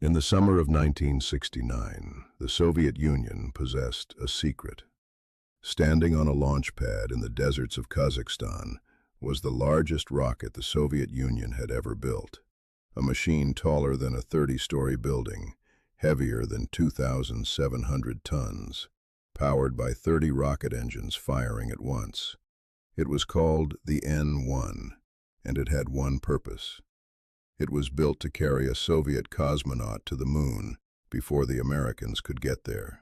In the summer of 1969, the Soviet Union possessed a secret. Standing on a launch pad in the deserts of Kazakhstan was the largest rocket the Soviet Union had ever built, a machine taller than a 30-story building, heavier than 2,700 tons, powered by 30 rocket engines firing at once. It was called the N-1, and it had one purpose. It was built to carry a Soviet cosmonaut to the moon before the Americans could get there.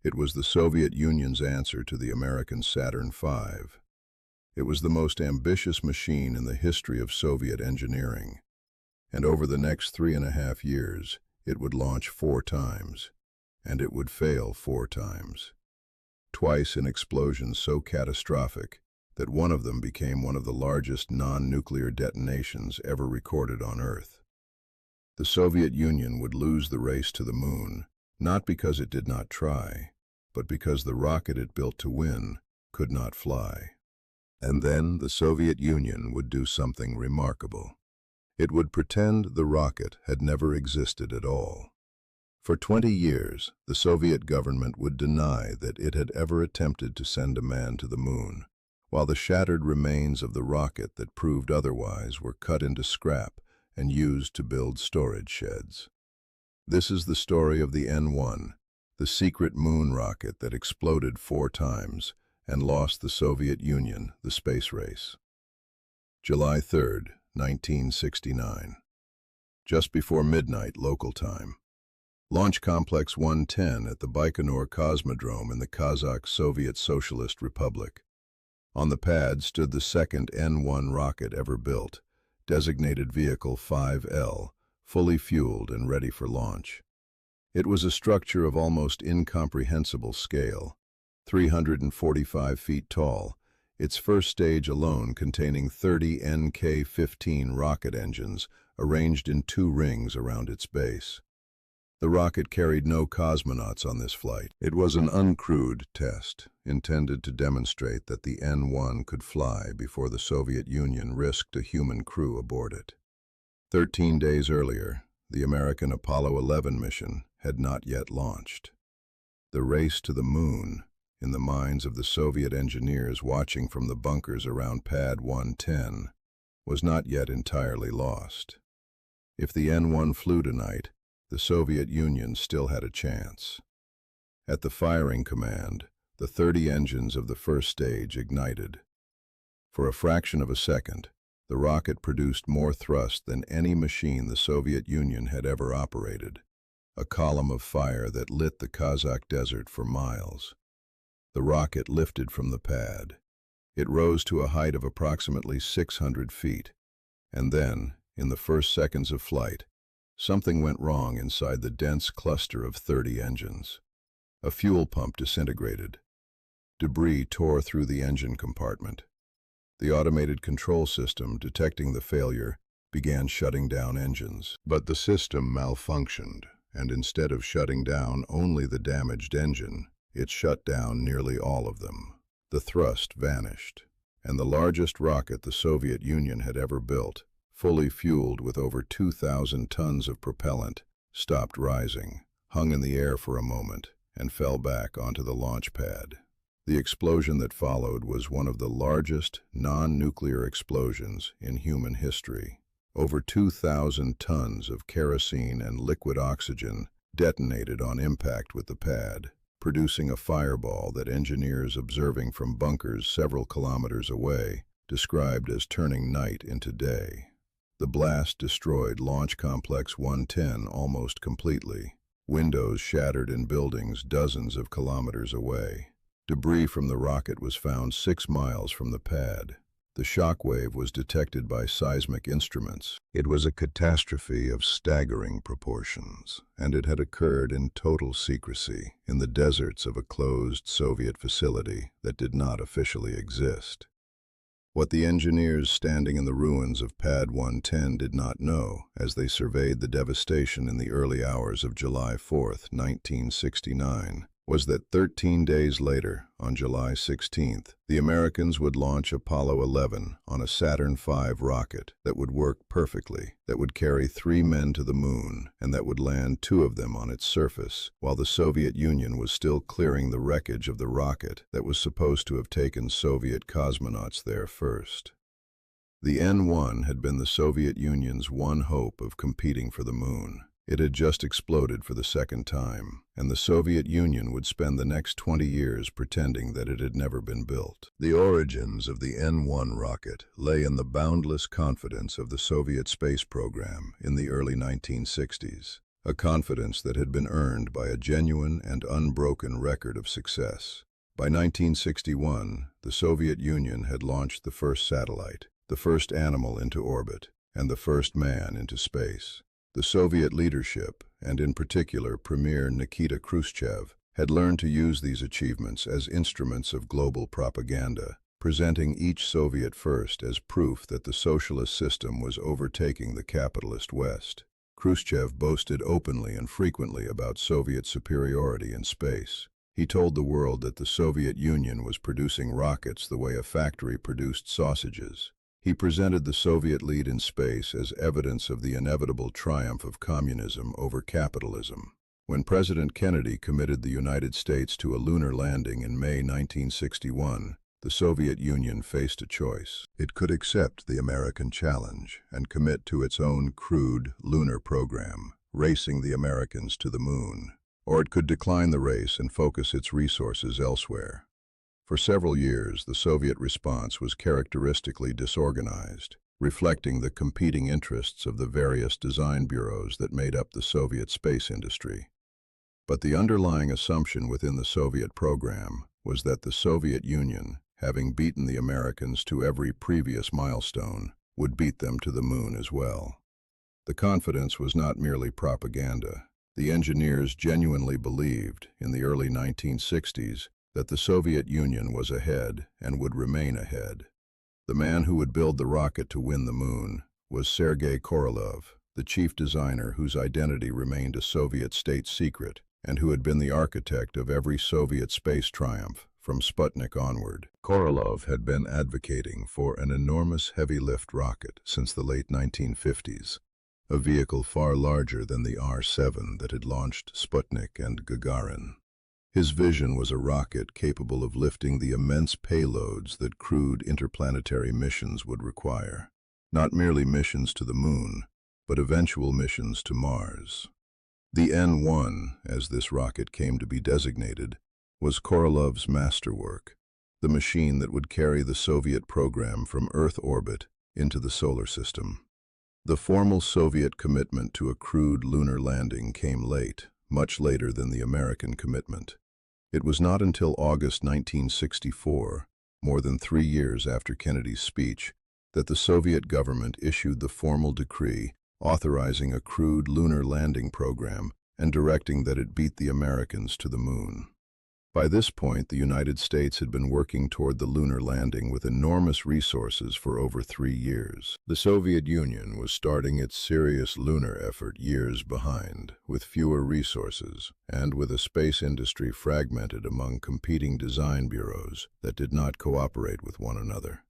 It was the Soviet Union's answer to the American Saturn V. It was the most ambitious machine in the history of Soviet engineering, and over the next 3.5 years, it would launch 4 times, and it would fail 4 times. Twice in explosions so catastrophic that one of them became one of the largest non-nuclear detonations ever recorded on Earth. The Soviet Union would lose the race to the moon, not because it did not try, but because the rocket it built to win could not fly. And then the Soviet Union would do something remarkable. It would pretend the rocket had never existed at all. For 20 years, the Soviet government would deny that it had ever attempted to send a man to the moon, while the shattered remains of the rocket that proved otherwise were cut into scrap and used to build storage sheds. This is the story of the N-1, the secret moon rocket that exploded 4 times and lost the Soviet Union the space race. July 3, 1969. Just before midnight local time. Launch Complex 110 at the Baikonur Cosmodrome in the Kazakh Soviet Socialist Republic. On the pad stood the second N-1 rocket ever built, designated Vehicle 5L, fully fueled and ready for launch. It was a structure of almost incomprehensible scale, 345 feet tall, its first stage alone containing 30 NK-15 rocket engines arranged in 2 rings around its base. The rocket carried no cosmonauts on this flight. It was an uncrewed test, intended to demonstrate that the N-1 could fly before the Soviet Union risked a human crew aboard it. 13 days earlier, the American Apollo 11 mission had not yet launched. The race to the moon, in the minds of the Soviet engineers watching from the bunkers around Pad 110, was not yet entirely lost. If the N-1 flew tonight, the Soviet Union still had a chance. At the firing command, the 30 engines of the first stage ignited. For a fraction of a second, the rocket produced more thrust than any machine the Soviet Union had ever operated, a column of fire that lit the Kazakh desert for miles. The rocket lifted from the pad. It rose to a height of approximately 600 feet, and then, in the first seconds of flight, something went wrong inside the dense cluster of 30 engines. A fuel pump disintegrated. Debris tore through the engine compartment. The automated control system, detecting the failure, began shutting down engines. But the system malfunctioned, and instead of shutting down only the damaged engine, it shut down nearly all of them. The thrust vanished, and the largest rocket the Soviet Union had ever built, fully fueled with over 2,000 tons of propellant, stopped rising, hung in the air for a moment, and fell back onto the launch pad. The explosion that followed was one of the largest non-nuclear explosions in human history. Over 2,000 tons of kerosene and liquid oxygen detonated on impact with the pad, producing a fireball that engineers observing from bunkers several kilometers away described as turning night into day. The blast destroyed Launch Complex 110 almost completely. Windows shattered in buildings dozens of kilometers away. Debris from the rocket was found 6 miles from the pad. The shock wave was detected by seismic instruments. It was a catastrophe of staggering proportions, and it had occurred in total secrecy in the deserts of a closed Soviet facility that did not officially exist. What the engineers standing in the ruins of Pad 110 did not know, as they surveyed the devastation in the early hours of July 4, 1969, was that 13 days later, on July 16th, the Americans would launch Apollo 11 on a Saturn V rocket that would work perfectly, that would carry 3 men to the moon, and that would land 2 of them on its surface, while the Soviet Union was still clearing the wreckage of the rocket that was supposed to have taken Soviet cosmonauts there first. The N-1 had been the Soviet Union's one hope of competing for the moon. It had just exploded for the second time, and the Soviet Union would spend the next 20 years pretending that it had never been built. The origins of the N-1 rocket lay in the boundless confidence of the Soviet space program in the early 1960s, a confidence that had been earned by a genuine and unbroken record of success. By 1961, the Soviet Union had launched the first satellite, the first animal into orbit, and the first man into space. The Soviet leadership, and in particular Premier Nikita Khrushchev, had learned to use these achievements as instruments of global propaganda, presenting each Soviet first as proof that the socialist system was overtaking the capitalist West. Khrushchev boasted openly and frequently about Soviet superiority in space. He told the world that the Soviet Union was producing rockets the way a factory produced sausages. He presented the Soviet lead in space as evidence of the inevitable triumph of communism over capitalism. When President Kennedy committed the United States to a lunar landing in May 1961, the Soviet Union faced a choice. It could accept the American challenge and commit to its own crude lunar program, racing the Americans to the moon, or it could decline the race and focus its resources elsewhere. For several years, the Soviet response was characteristically disorganized, reflecting the competing interests of the various design bureaus that made up the Soviet space industry. But the underlying assumption within the Soviet program was that the Soviet Union, having beaten the Americans to every previous milestone, would beat them to the moon as well. The confidence was not merely propaganda. The engineers genuinely believed, in the early 1960s, that the Soviet Union was ahead and would remain ahead. The man who would build the rocket to win the moon was Sergei Korolev, the chief designer whose identity remained a Soviet state secret and who had been the architect of every Soviet space triumph from Sputnik onward. Korolev had been advocating for an enormous heavy-lift rocket since the late 1950s, a vehicle far larger than the R-7 that had launched Sputnik and Gagarin. His vision was a rocket capable of lifting the immense payloads that crewed interplanetary missions would require. Not merely missions to the moon, but eventual missions to Mars. The N-1, as this rocket came to be designated, was Korolev's masterwork, the machine that would carry the Soviet program from Earth orbit into the solar system. The formal Soviet commitment to a crewed lunar landing came late, much later than the American commitment. It was not until August 1964, more than 3 years after Kennedy's speech, that the Soviet government issued the formal decree authorizing a crewed lunar landing program and directing that it beat the Americans to the moon. By this point, the United States had been working toward the lunar landing with enormous resources for over 3 years. The Soviet Union was starting its serious lunar effort years behind, with fewer resources, and with a space industry fragmented among competing design bureaus that did not cooperate with one another.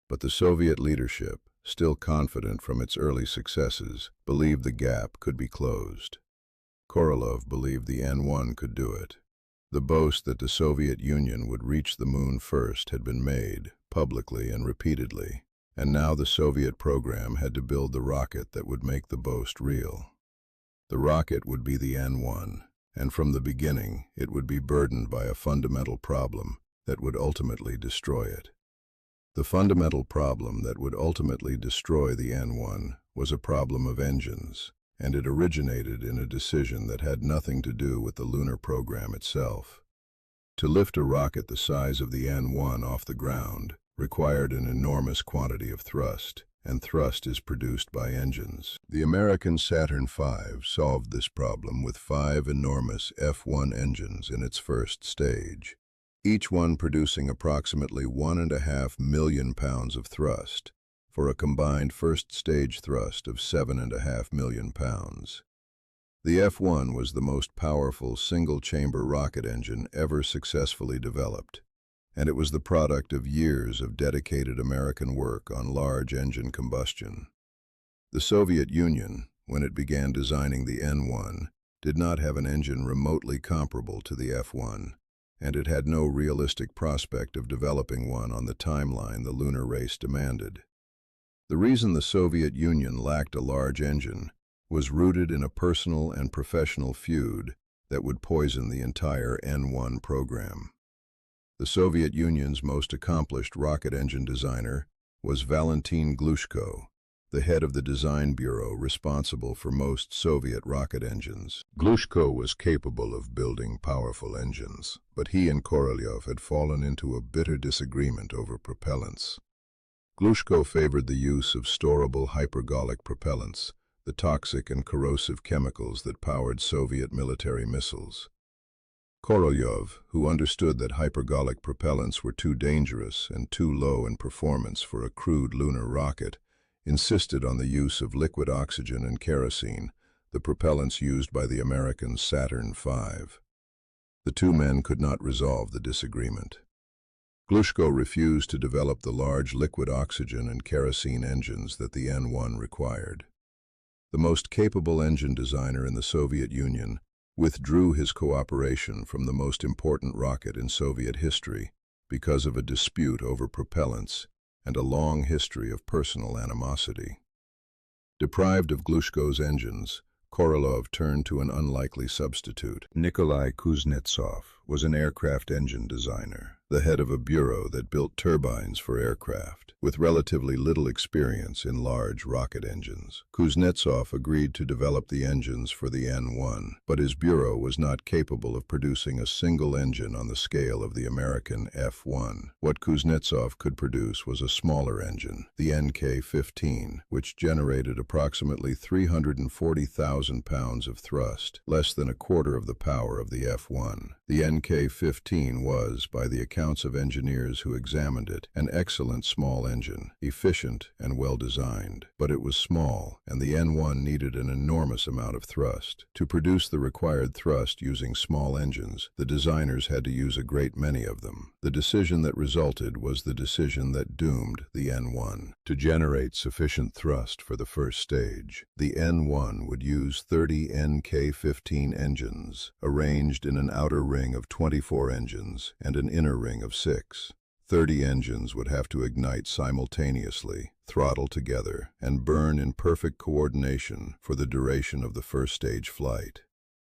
But the Soviet leadership, still confident from its early successes, believed the gap could be closed. Korolev believed the N-1 could do it. The boast that the Soviet Union would reach the moon first had been made, publicly and repeatedly, and now the Soviet program had to build the rocket that would make the boast real. The rocket would be the N-1, and from the beginning it would be burdened by a fundamental problem that would ultimately destroy it. The fundamental problem that would ultimately destroy the N-1 was a problem of engines, and it originated in a decision that had nothing to do with the lunar program itself. To lift a rocket the size of the N-1 off the ground required an enormous quantity of thrust, and thrust is produced by engines. The American Saturn V solved this problem with 5 enormous F-1 engines in its first stage, each one producing approximately 1.5 million pounds of thrust, for a combined first-stage thrust of 7.5 million pounds. The F-1 was the most powerful single-chamber rocket engine ever successfully developed, and it was the product of years of dedicated American work on large engine combustion. The Soviet Union, when it began designing the N-1, did not have an engine remotely comparable to the F-1, and it had no realistic prospect of developing one on the timeline the lunar race demanded. The reason the Soviet Union lacked a large engine was rooted in a personal and professional feud that would poison the entire N-1 program. The Soviet Union's most accomplished rocket engine designer was Valentin Glushko, the head of the design bureau responsible for most Soviet rocket engines. Glushko was capable of building powerful engines, but he and Korolev had fallen into a bitter disagreement over propellants. Glushko favored the use of storable hypergolic propellants, the toxic and corrosive chemicals that powered Soviet military missiles. Korolev, who understood that hypergolic propellants were too dangerous and too low in performance for a crude lunar rocket, insisted on the use of liquid oxygen and kerosene, the propellants used by the American Saturn V. The two men could not resolve the disagreement. Glushko refused to develop the large liquid oxygen and kerosene engines that the N-1 required. The most capable engine designer in the Soviet Union withdrew his cooperation from the most important rocket in Soviet history because of a dispute over propellants and a long history of personal animosity. Deprived of Glushko's engines, Korolev turned to an unlikely substitute. Nikolai Kuznetsov was an aircraft engine designer, the head of a bureau that built turbines for aircraft. With relatively little experience in large rocket engines, Kuznetsov agreed to develop the engines for the N-1, but his bureau was not capable of producing a single engine on the scale of the American F-1. What Kuznetsov could produce was a smaller engine, the NK-15, which generated approximately 340,000 pounds of thrust, less than a quarter of the power of the F-1. The NK-15 was, by the accounts of engineers who examined it, an excellent small engine, efficient and well-designed. But it was small, and the N-1 needed an enormous amount of thrust. To produce the required thrust using small engines, the designers had to use a great many of them. The decision that resulted was the decision that doomed the N-1. To generate sufficient thrust for the first stage, the N-1 would use 30 NK-15 engines, arranged in an outer ring of 24 engines and an inner ring of 6. 30 engines would have to ignite simultaneously, throttle together, and burn in perfect coordination for the duration of the first stage flight.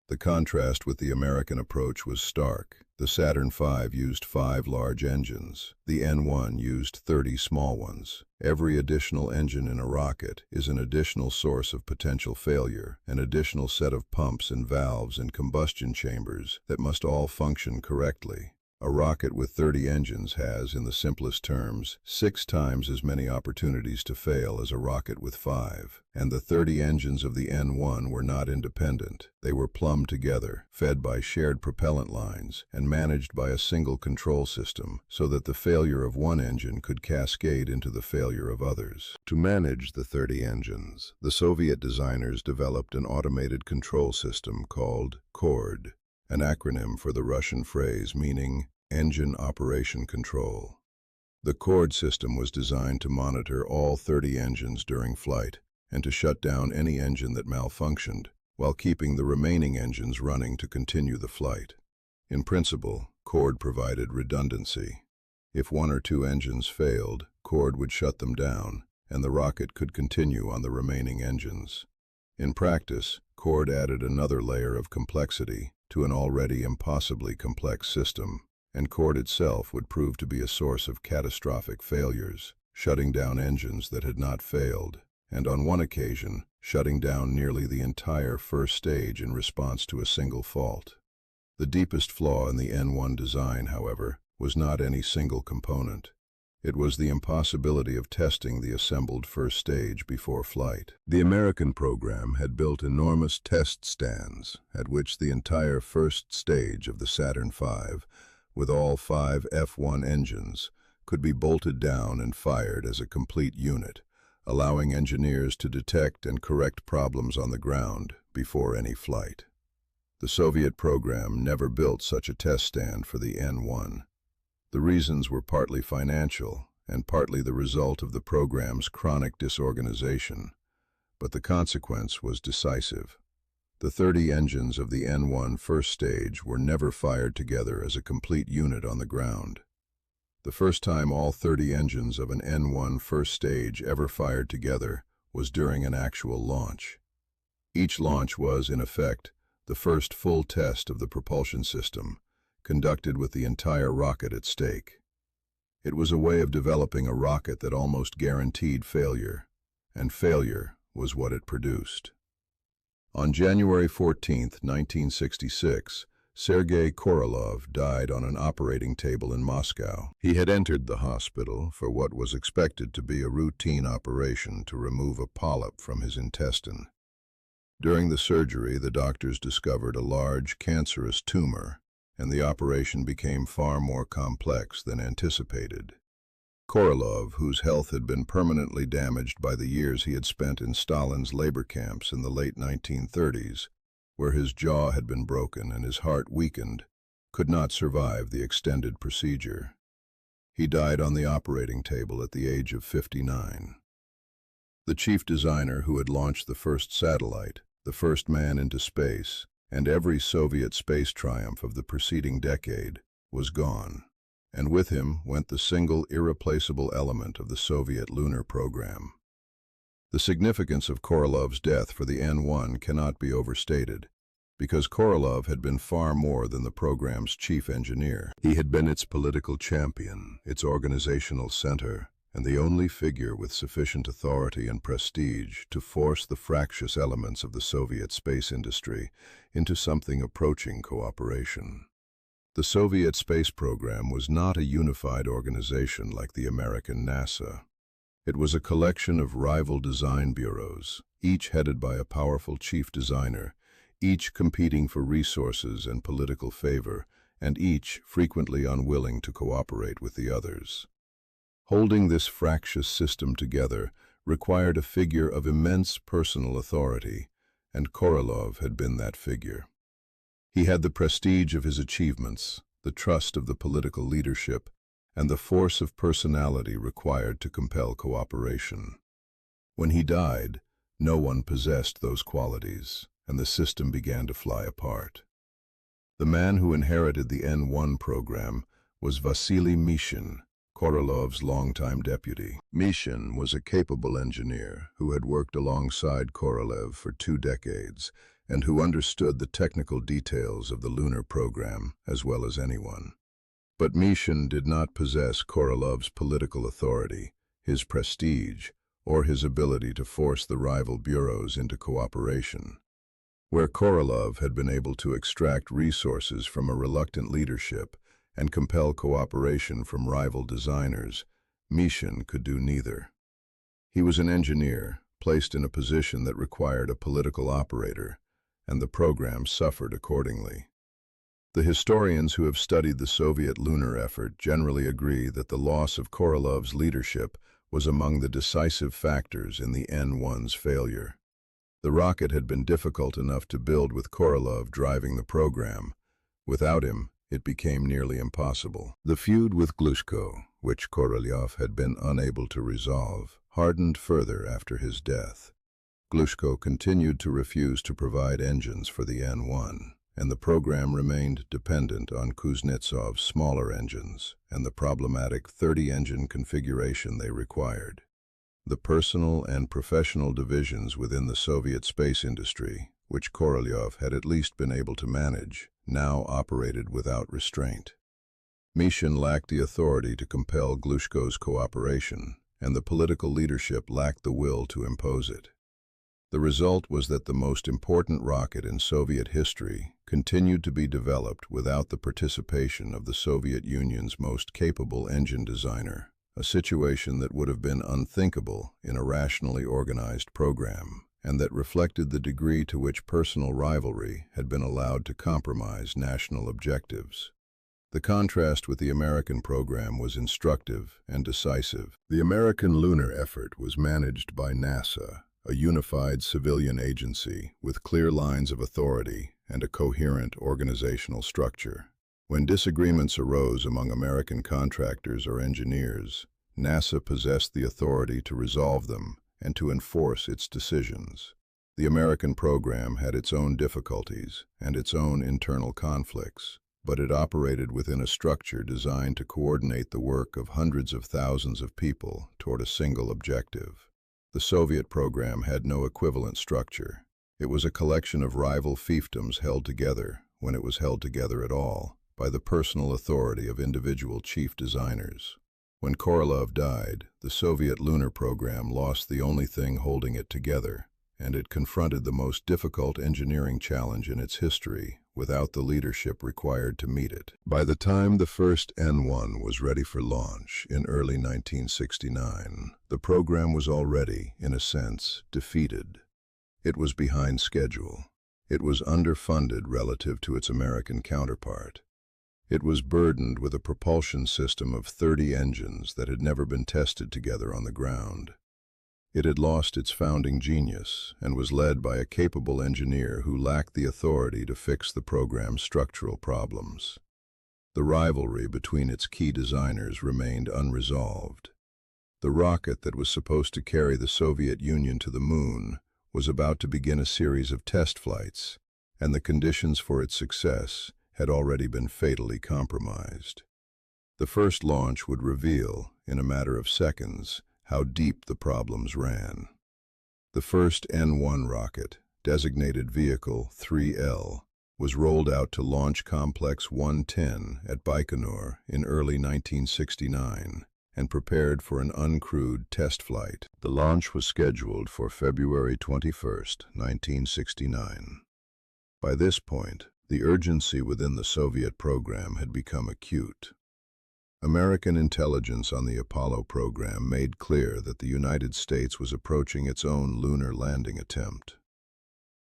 The contrast with the American approach was stark. The Saturn V used 5 large engines. The N-1 used 30 small ones. Every additional engine in a rocket is an additional source of potential failure, an additional set of pumps and valves and combustion chambers that must all function correctly. A rocket with 30 engines has, in the simplest terms, 6 times as many opportunities to fail as a rocket with 5. And the 30 engines of the N-1 were not independent. They were plumbed together, fed by shared propellant lines, and managed by a single control system, so that the failure of one engine could cascade into the failure of others. To manage the 30 engines, the Soviet designers developed an automated control system called CORD, an acronym for the Russian phrase meaning Engine Operation Control. The CORD system was designed to monitor all 30 engines during flight and to shut down any engine that malfunctioned, while keeping the remaining engines running to continue the flight. In principle, CORD provided redundancy. If 1 or 2 engines failed, CORD would shut them down, and the rocket could continue on the remaining engines. In practice, CORD added another layer of complexity to an already impossibly complex system, and CORD itself would prove to be a source of catastrophic failures, shutting down engines that had not failed, and on one occasion, shutting down nearly the entire first stage in response to a single fault. The deepest flaw in the N-1 design, however, was not any single component. It was the impossibility of testing the assembled first stage before flight. The American program had built enormous test stands at which the entire first stage of the Saturn V, with all 5 F-1 engines, could be bolted down and fired as a complete unit, allowing engineers to detect and correct problems on the ground before any flight. The Soviet program never built such a test stand for the N-1. The reasons were partly financial and partly the result of the program's chronic disorganization, but the consequence was decisive. The 30 engines of the N-1 first stage were never fired together as a complete unit on the ground. The first time all 30 engines of an N-1 first stage ever fired together was during an actual launch. Each launch was, in effect, the first full test of the propulsion system, conducted with the entire rocket at stake. It was a way of developing a rocket that almost guaranteed failure, and failure was what it produced. On January 14, 1966, Sergei Korolev died on an operating table in Moscow. He had entered the hospital for what was expected to be a routine operation to remove a polyp from his intestine. During the surgery, the doctors discovered a large cancerous tumor, and the operation became far more complex than anticipated. Korolev, whose health had been permanently damaged by the years he had spent in Stalin's labor camps in the late 1930s, where his jaw had been broken and his heart weakened, could not survive the extended procedure. He died on the operating table at the age of 59. The chief designer who had launched the first satellite, the first man into space, and every Soviet space triumph of the preceding decade, was gone, and with him went the single irreplaceable element of the Soviet lunar program. The significance of Korolev's death for the N-1 cannot be overstated, because Korolev had been far more than the program's chief engineer. He had been its political champion, its organizational center, and the only figure with sufficient authority and prestige to force the fractious elements of the Soviet space industry into something approaching cooperation. The Soviet space program was not a unified organization like the American NASA. It was a collection of rival design bureaus, each headed by a powerful chief designer, each competing for resources and political favor, and each frequently unwilling to cooperate with the others. Holding this fractious system together required a figure of immense personal authority, and Korolev had been that figure. He had the prestige of his achievements, the trust of the political leadership, and the force of personality required to compel cooperation. When he died, no one possessed those qualities, and the system began to fly apart. The man who inherited the N-1 program was Vasily Mishin, Korolev's longtime deputy. Mishin was a capable engineer who had worked alongside Korolev for 2 decades and who understood the technical details of the lunar program as well as anyone. But Mishin did not possess Korolev's political authority, his prestige, or his ability to force the rival bureaus into cooperation. Where Korolev had been able to extract resources from a reluctant leadership and compel cooperation from rival designers, Mishin could do neither. He was an engineer, placed in a position that required a political operator, and the program suffered accordingly. The historians who have studied the Soviet lunar effort generally agree that the loss of Korolev's leadership was among the decisive factors in the N-1's failure. The rocket had been difficult enough to build with Korolev driving the program. Without him, it became nearly impossible. The feud with Glushko, which Korolev had been unable to resolve, hardened further after his death. Glushko continued to refuse to provide engines for the N-1, and the program remained dependent on Kuznetsov's smaller engines and the problematic 30-engine configuration they required. The personal and professional divisions within the Soviet space industry, which Korolev had at least been able to manage, now operated without restraint. Mishin lacked the authority to compel Glushko's cooperation, and the political leadership lacked the will to impose it. The result was that the most important rocket in Soviet history continued to be developed without the participation of the Soviet Union's most capable engine designer, a situation that would have been unthinkable in a rationally organized program, and that reflected the degree to which personal rivalry had been allowed to compromise national objectives. The contrast with the American program was instructive and decisive. The American lunar effort was managed by NASA, a unified civilian agency with clear lines of authority and a coherent organizational structure. When disagreements arose among American contractors or engineers, NASA possessed the authority to resolve them and to enforce its decisions. The American program had its own difficulties and its own internal conflicts, but it operated within a structure designed to coordinate the work of hundreds of thousands of people toward a single objective. The Soviet program had no equivalent structure. It was a collection of rival fiefdoms held together, when it was held together at all, by the personal authority of individual chief designers. When Korolev died, the Soviet lunar program lost the only thing holding it together, and it confronted the most difficult engineering challenge in its history without the leadership required to meet it. By the time the first N1 was ready for launch in early 1969, the program was already, in a sense, defeated. It was behind schedule. It was underfunded relative to its American counterpart. It was burdened with a propulsion system of 30 engines that had never been tested together on the ground. It had lost its founding genius and was led by a capable engineer who lacked the authority to fix the program's structural problems. The rivalry between its key designers remained unresolved. The rocket that was supposed to carry the Soviet Union to the moon was about to begin a series of test flights, and the conditions for its success had already been fatally compromised. The first launch would reveal, in a matter of seconds, how deep the problems ran. The first N1 rocket, designated Vehicle 3L, was rolled out to Launch Complex 110 at Baikonur in early 1969 and prepared for an uncrewed test flight. The launch was scheduled for February 21, 1969. By this point, the urgency within the Soviet program had become acute. American intelligence on the Apollo program made clear that the United States was approaching its own lunar landing attempt.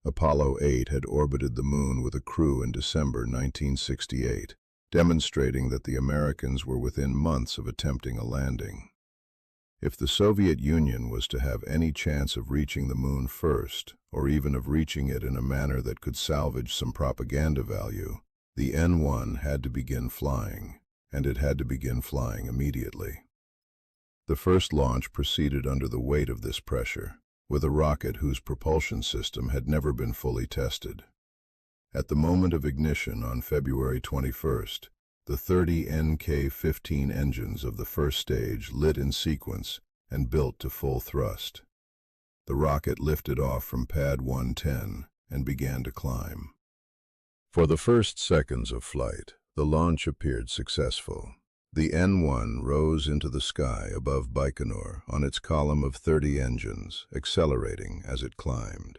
Apollo 8 had orbited the moon with a crew in December 1968, demonstrating that the Americans were within months of attempting a landing. If the Soviet Union was to have any chance of reaching the moon first, or even of reaching it in a manner that could salvage some propaganda value, the N1 had to begin flying, and it had to begin flying immediately. The first launch proceeded under the weight of this pressure, with a rocket whose propulsion system had never been fully tested. At the moment of ignition on February 21st, the 30 NK-15 engines of the first stage lit in sequence and built to full thrust. The rocket lifted off from pad 110 and began to climb. For the first seconds of flight, the launch appeared successful. The N1 rose into the sky above Baikonur on its column of 30 engines, accelerating as it climbed.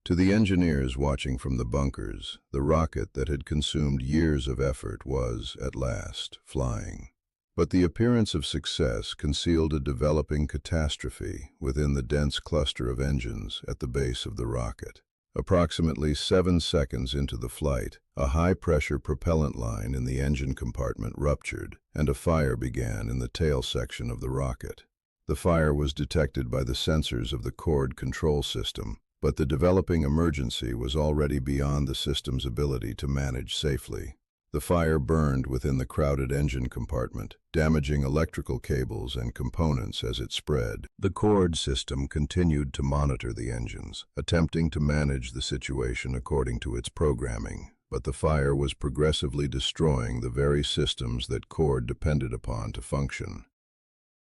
To the engineers watching from the bunkers, the rocket that had consumed years of effort was, at last, flying. But the appearance of success concealed a developing catastrophe within the dense cluster of engines at the base of the rocket. Approximately 7 seconds into the flight, a high-pressure propellant line in the engine compartment ruptured, and a fire began in the tail section of the rocket. The fire was detected by the sensors of the cord control system, but the developing emergency was already beyond the system's ability to manage safely. The fire burned within the crowded engine compartment, damaging electrical cables and components as it spread. The cord system continued to monitor the engines, attempting to manage the situation according to its programming, but the fire was progressively destroying the very systems that cord depended upon to function.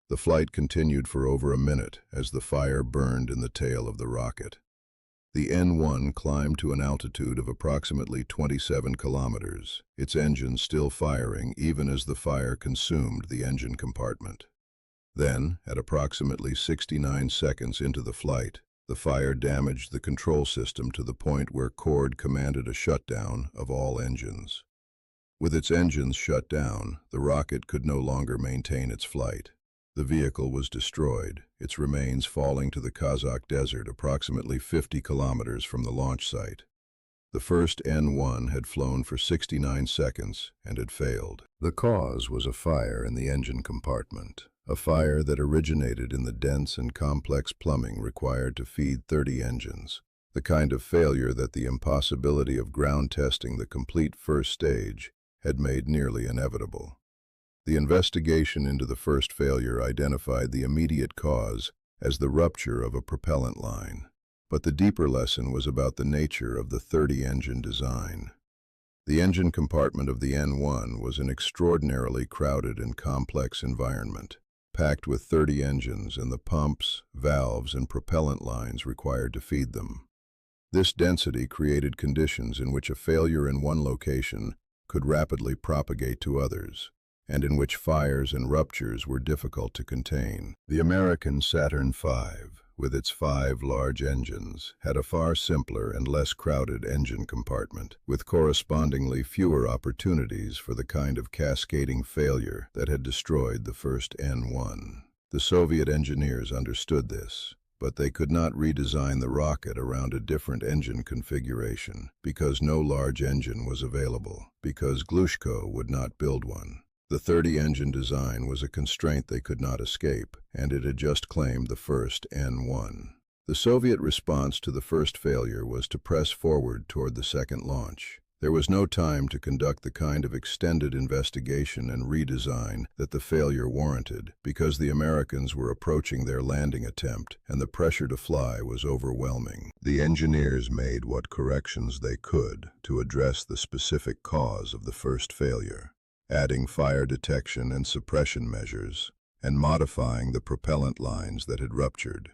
The flight continued for over a minute as the fire burned in the tail of the rocket. The N1 climbed to an altitude of approximately 27 kilometers, its engine still firing even as the fire consumed the engine compartment. Then, at approximately 69 seconds into the flight, the fire damaged the control system to the point where cord commanded a shutdown of all engines. With its engines shut down, the rocket could no longer maintain its flight. The vehicle was destroyed, its remains falling to the Kazakh desert approximately 50 kilometers from the launch site. The first N-1 had flown for 69 seconds and had failed. The cause was a fire in the engine compartment, a fire that originated in the dense and complex plumbing required to feed 30 engines, the kind of failure that the impossibility of ground testing the complete first stage had made nearly inevitable. The investigation into the first failure identified the immediate cause as the rupture of a propellant line. But the deeper lesson was about the nature of the 30-engine design. The engine compartment of the N-1 was an extraordinarily crowded and complex environment, packed with 30 engines and the pumps, valves, and propellant lines required to feed them. This density created conditions in which a failure in one location could rapidly propagate to others, and in which fires and ruptures were difficult to contain. The American Saturn V, with its 5 large engines, had a far simpler and less crowded engine compartment, with correspondingly fewer opportunities for the kind of cascading failure that had destroyed the first N-1. The Soviet engineers understood this, but they could not redesign the rocket around a different engine configuration, because no large engine was available, because Glushko would not build one. The 30-engine design was a constraint they could not escape, and it had just claimed the first N-1. The Soviet response to the first failure was to press forward toward the second launch. There was no time to conduct the kind of extended investigation and redesign that the failure warranted, because the Americans were approaching their landing attempt, and the pressure to fly was overwhelming. The engineers made what corrections they could to address the specific cause of the first failure, adding fire detection and suppression measures, and modifying the propellant lines that had ruptured.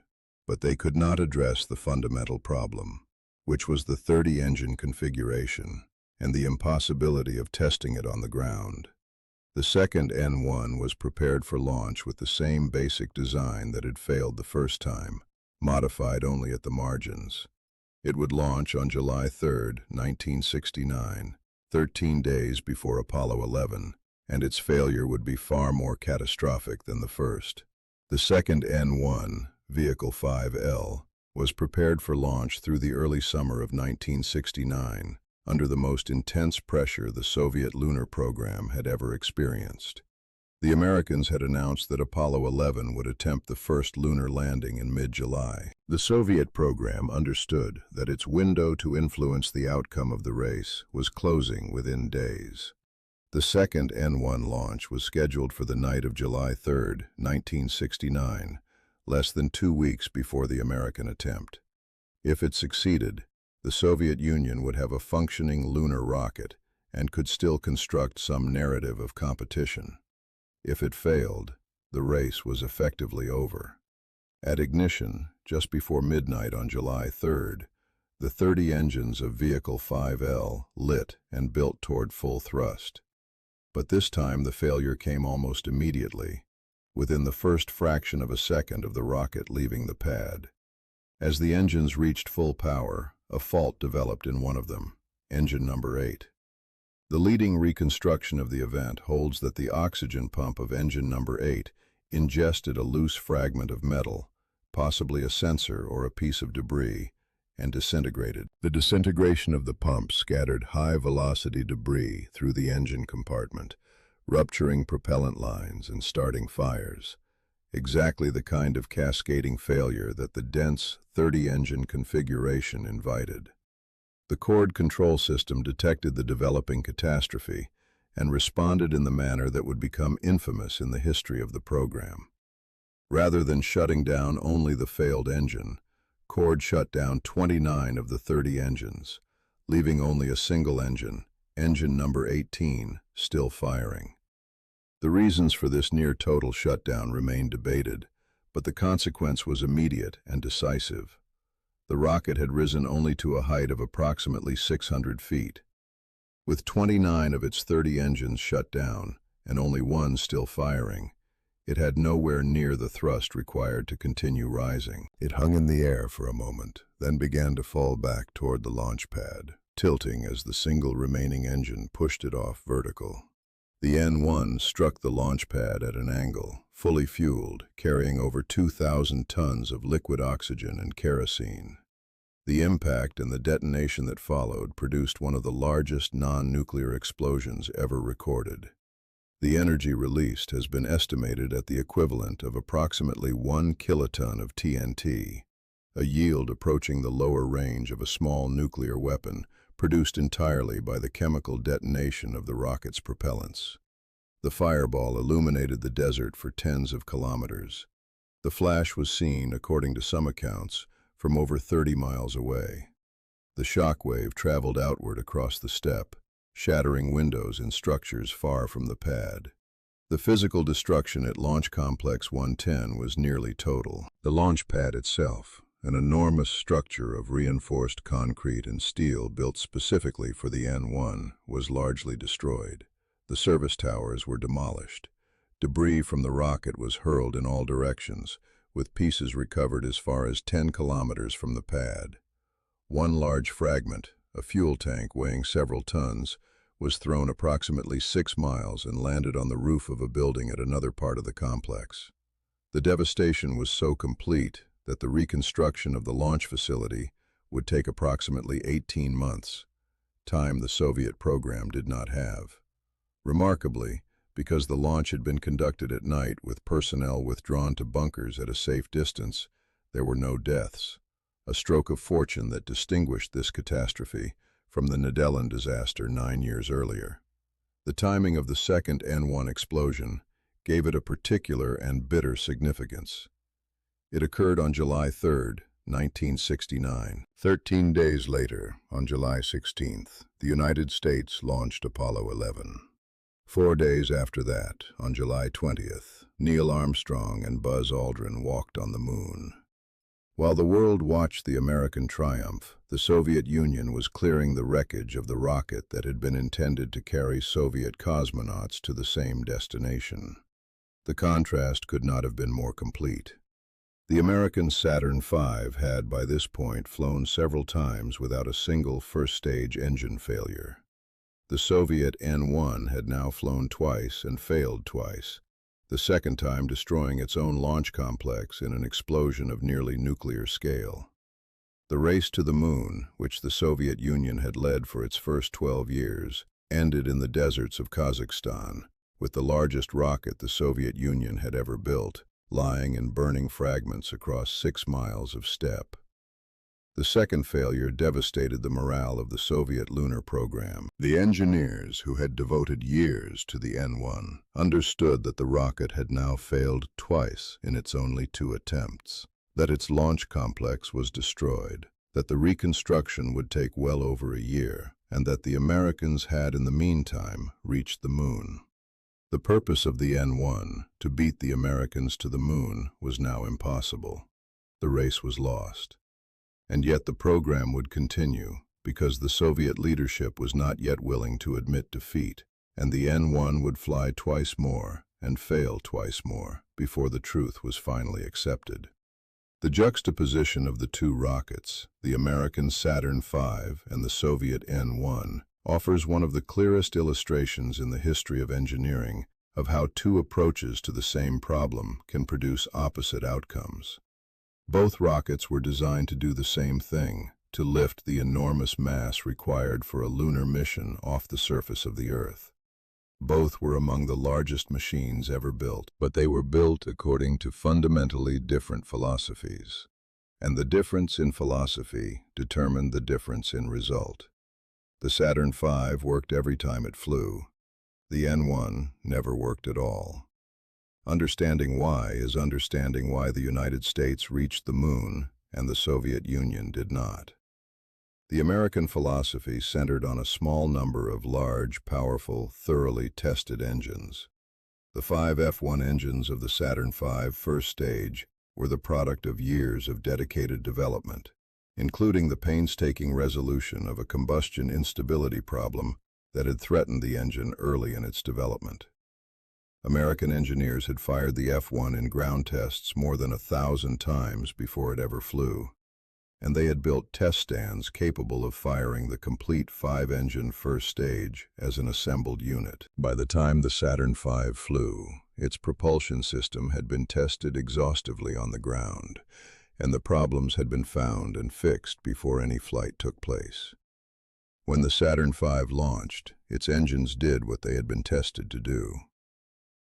But they could not address the fundamental problem, which was the 30-engine configuration and the impossibility of testing it on the ground. The second N-1 was prepared for launch with the same basic design that had failed the first time, modified only at the margins. It would launch on July 3, 1969, 13 days before Apollo 11, and its failure would be far more catastrophic than the first. The second N-1, Vehicle 5L, was prepared for launch through the early summer of 1969, under the most intense pressure the Soviet lunar program had ever experienced. The Americans had announced that Apollo 11 would attempt the first lunar landing in mid-July. The Soviet program understood that its window to influence the outcome of the race was closing within days. The second N-1 launch was scheduled for the night of July 3, 1969, less than 2 weeks before the American attempt. If it succeeded, the Soviet Union would have a functioning lunar rocket and could still construct some narrative of competition. If it failed, the race was effectively over. At ignition, just before midnight on July 3rd, the 30 engines of Vehicle 5L lit and built toward full thrust. But this time the failure came almost immediately, within the first fraction of a second of the rocket leaving the pad. As the engines reached full power, a fault developed in one of them, engine number 8. The leading reconstruction of the event holds that the oxygen pump of engine number 8 ingested a loose fragment of metal, possibly a sensor or a piece of debris, and disintegrated. The disintegration of the pump scattered high-velocity debris through the engine compartment, rupturing propellant lines and starting fires, exactly the kind of cascading failure that the dense 30-engine configuration invited. The Cord control system detected the developing catastrophe and responded in the manner that would become infamous in the history of the program. Rather than shutting down only the failed engine, Cord shut down 29 of the 30 engines, leaving only a single engine, engine number 18, still firing. The reasons for this near-total shutdown remained debated, but the consequence was immediate and decisive. The rocket had risen only to a height of approximately 600 feet. With 29 of its 30 engines shut down and only one still firing, it had nowhere near the thrust required to continue rising. It hung in the air for a moment, then began to fall back toward the launch pad, tilting as the single remaining engine pushed it off vertical. The N-1 struck the launch pad at an angle, fully fueled, carrying over 2,000 tons of liquid oxygen and kerosene. The impact and the detonation that followed produced one of the largest non-nuclear explosions ever recorded. The energy released has been estimated at the equivalent of approximately 1 kiloton of TNT, a yield approaching the lower range of a small nuclear weapon produced entirely by the chemical detonation of the rocket's propellants. The fireball illuminated the desert for tens of kilometers. The flash was seen, according to some accounts, from over 30 miles away. The shock wave traveled outward across the steppe, shattering windows and structures far from the pad. The physical destruction at Launch Complex 110 was nearly total. The launch pad itself, an enormous structure of reinforced concrete and steel built specifically for the N-1, was largely destroyed. The service towers were demolished. Debris from the rocket was hurled in all directions, with pieces recovered as far as 10 kilometers from the pad. One large fragment, a fuel tank weighing several tons, was thrown approximately 6 miles and landed on the roof of a building at another part of the complex. The devastation was so complete that the reconstruction of the launch facility would take approximately 18 months, time the Soviet program did not have. Remarkably, because the launch had been conducted at night with personnel withdrawn to bunkers at a safe distance, there were no deaths, a stroke of fortune that distinguished this catastrophe from the Nedelin disaster 9 years earlier. The timing of the second N-1 explosion gave it a particular and bitter significance. It occurred on July 3, 1969. 13 days later, on July 16th, the United States launched Apollo 11. 4 days after that, on July 20th, Neil Armstrong and Buzz Aldrin walked on the moon. While the world watched the American triumph, the Soviet Union was clearing the wreckage of the rocket that had been intended to carry Soviet cosmonauts to the same destination. The contrast could not have been more complete. The American Saturn V had by this point flown several times without a single first-stage engine failure. The Soviet N-1 had now flown twice and failed twice, the second time destroying its own launch complex in an explosion of nearly nuclear scale. The race to the moon, which the Soviet Union had led for its first 12 years, ended in the deserts of Kazakhstan, with the largest rocket the Soviet Union had ever built, lying in burning fragments across 6 miles of steppe. The second failure devastated the morale of the Soviet lunar program. The engineers, who had devoted years to the N-1, understood that the rocket had now failed twice in its only 2 attempts, that its launch complex was destroyed, that the reconstruction would take well over a year, and that the Americans had in the meantime reached the moon. The purpose of the N-1, to beat the Americans to the moon, was now impossible. The race was lost. And yet the program would continue, because the Soviet leadership was not yet willing to admit defeat, and the N-1 would fly twice more and fail twice more before the truth was finally accepted. The juxtaposition of the 2 rockets, the American Saturn V and the Soviet N-1, offers one of the clearest illustrations in the history of engineering of how 2 approaches to the same problem can produce opposite outcomes. Both rockets were designed to do the same thing, to lift the enormous mass required for a lunar mission off the surface of the Earth. Both were among the largest machines ever built, but they were built according to fundamentally different philosophies. And the difference in philosophy determined the difference in result. The Saturn V worked every time it flew. The N-1 never worked at all. Understanding why is understanding why the United States reached the moon and the Soviet Union did not. The American philosophy centered on a small number of large, powerful, thoroughly tested engines. The 5 F-1 engines of the Saturn V first stage were the product of years of dedicated development, including the painstaking resolution of a combustion instability problem that had threatened the engine early in its development. American engineers had fired the F-1 in ground tests more than 1,000 times before it ever flew, and they had built test stands capable of firing the complete 5-engine first stage as an assembled unit. By the time the Saturn V flew, its propulsion system had been tested exhaustively on the ground, and the problems had been found and fixed before any flight took place. When the Saturn V launched, its engines did what they had been tested to do.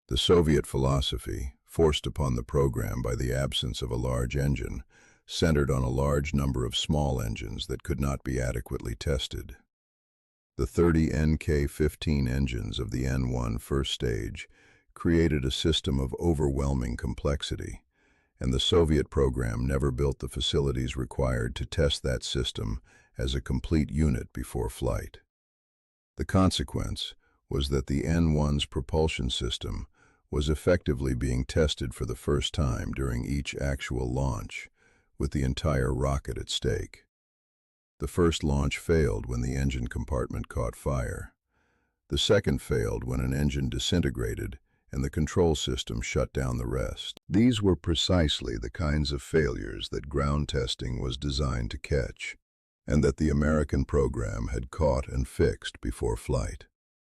The Soviet philosophy, forced upon the program by the absence of a large engine, centered on a large number of small engines that could not be adequately tested. The 30 NK-15 engines of the N-1 first stage created a system of overwhelming complexity, and the Soviet program never built the facilities required to test that system as a complete unit before flight. The consequence was that the N-1's propulsion system was effectively being tested for the first time during each actual launch, with the entire rocket at stake. The first launch failed when the engine compartment caught fire. The second failed when an engine disintegrated and the control system shut down the rest. These were precisely the kinds of failures that ground testing was designed to catch, and that the American program had caught and fixed before flight.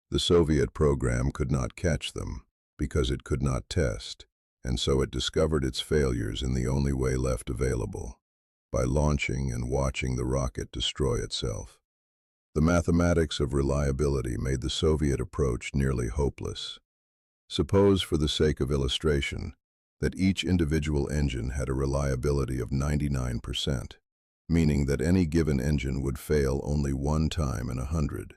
The Soviet program could not catch them because it could not test, and so it discovered its failures in the only way left available, by launching and watching the rocket destroy itself. The mathematics of reliability made the Soviet approach nearly hopeless. Suppose, for the sake of illustration, that each individual engine had a reliability of 99%, meaning that any given engine would fail only one time in 100.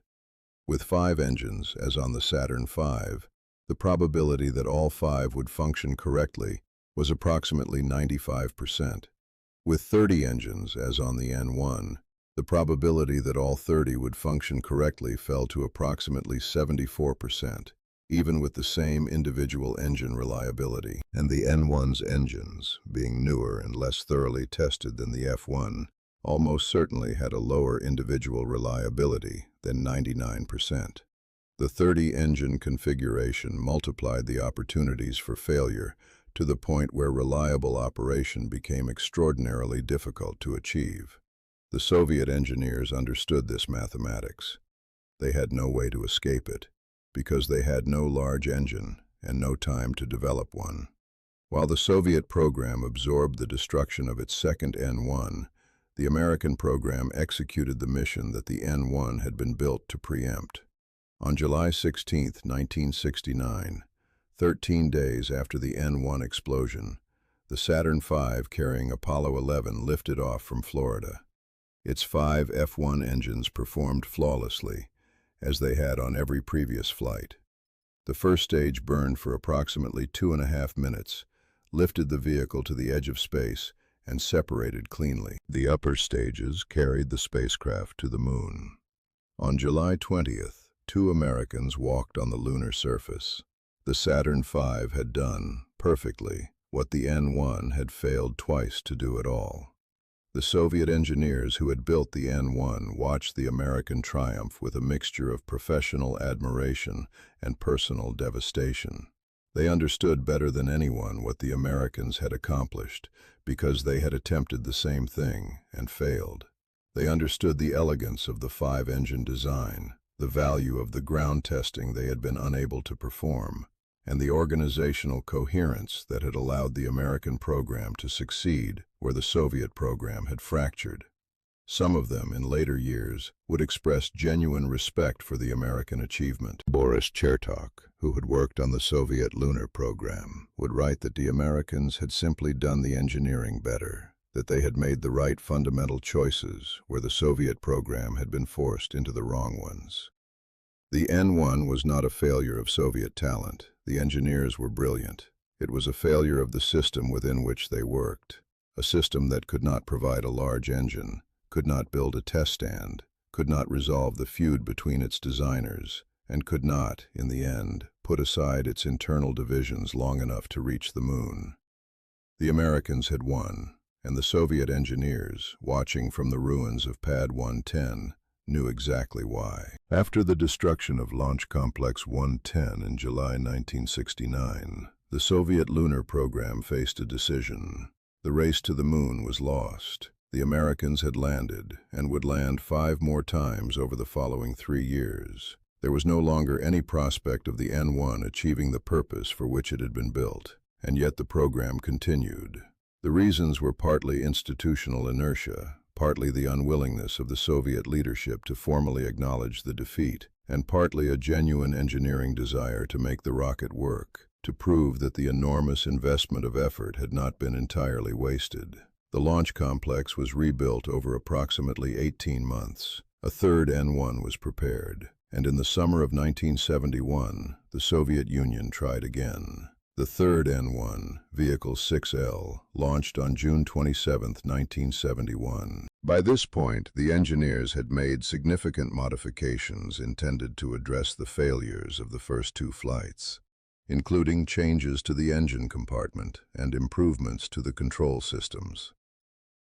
With 5 engines, as on the Saturn V, the probability that all 5 would function correctly was approximately 95%. With 30 engines, as on the N-1, the probability that all 30 would function correctly fell to approximately 74%, even with the same individual engine reliability. And the N-1's engines, being newer and less thoroughly tested than the F-1, almost certainly had a lower individual reliability than 99%. The 30-engine configuration multiplied the opportunities for failure to the point where reliable operation became extraordinarily difficult to achieve. The Soviet engineers understood this mathematics. They had no way to escape it, because they had no large engine and no time to develop one. While the Soviet program absorbed the destruction of its second N-1, the American program executed the mission that the N-1 had been built to preempt. On July 16, 1969, 13 days after the N-1 explosion, the Saturn V carrying Apollo 11 lifted off from Florida. Its 5 F-1 engines performed flawlessly, as they had on every previous flight. The first stage burned for approximately 2.5 minutes, lifted the vehicle to the edge of space, and separated cleanly. The upper stages carried the spacecraft to the moon. On July 20th, 2 Americans walked on the lunar surface. The Saturn V had done, perfectly, what the N-1 had failed twice to do at all. The Soviet engineers who had built the N-1 watched the American triumph with a mixture of professional admiration and personal devastation. They understood better than anyone what the Americans had accomplished, because they had attempted the same thing and failed. They understood the elegance of the 5-engine design, the value of the ground testing they had been unable to perform, and the organizational coherence that had allowed the American program to succeed where the Soviet program had fractured. Some of them, in later years, would express genuine respect for the American achievement. Boris Chertok, who had worked on the Soviet lunar program, would write that the Americans had simply done the engineering better, that they had made the right fundamental choices where the Soviet program had been forced into the wrong ones. The N-1 was not a failure of Soviet talent. The engineers were brilliant. It was a failure of the system within which they worked, a system that could not provide a large engine, could not build a test stand, could not resolve the feud between its designers, and could not, in the end, put aside its internal divisions long enough to reach the moon. The Americans had won, and the Soviet engineers, watching from the ruins of Pad 110, knew exactly why. After the destruction of Launch Complex 110 in July 1969, the Soviet lunar program faced a decision. The race to the moon was lost. The Americans had landed, and would land 5 more times over the following 3 years. There was no longer any prospect of the N-1 achieving the purpose for which it had been built, and yet the program continued. The reasons were partly institutional inertia, partly the unwillingness of the Soviet leadership to formally acknowledge the defeat, and partly a genuine engineering desire to make the rocket work, to prove that the enormous investment of effort had not been entirely wasted. The launch complex was rebuilt over approximately 18 months. A third N-1 was prepared, and in the summer of 1971, the Soviet Union tried again. The third N-1, Vehicle 6L, launched on June 27, 1971. By this point, the engineers had made significant modifications intended to address the failures of the first two flights, including changes to the engine compartment and improvements to the control systems.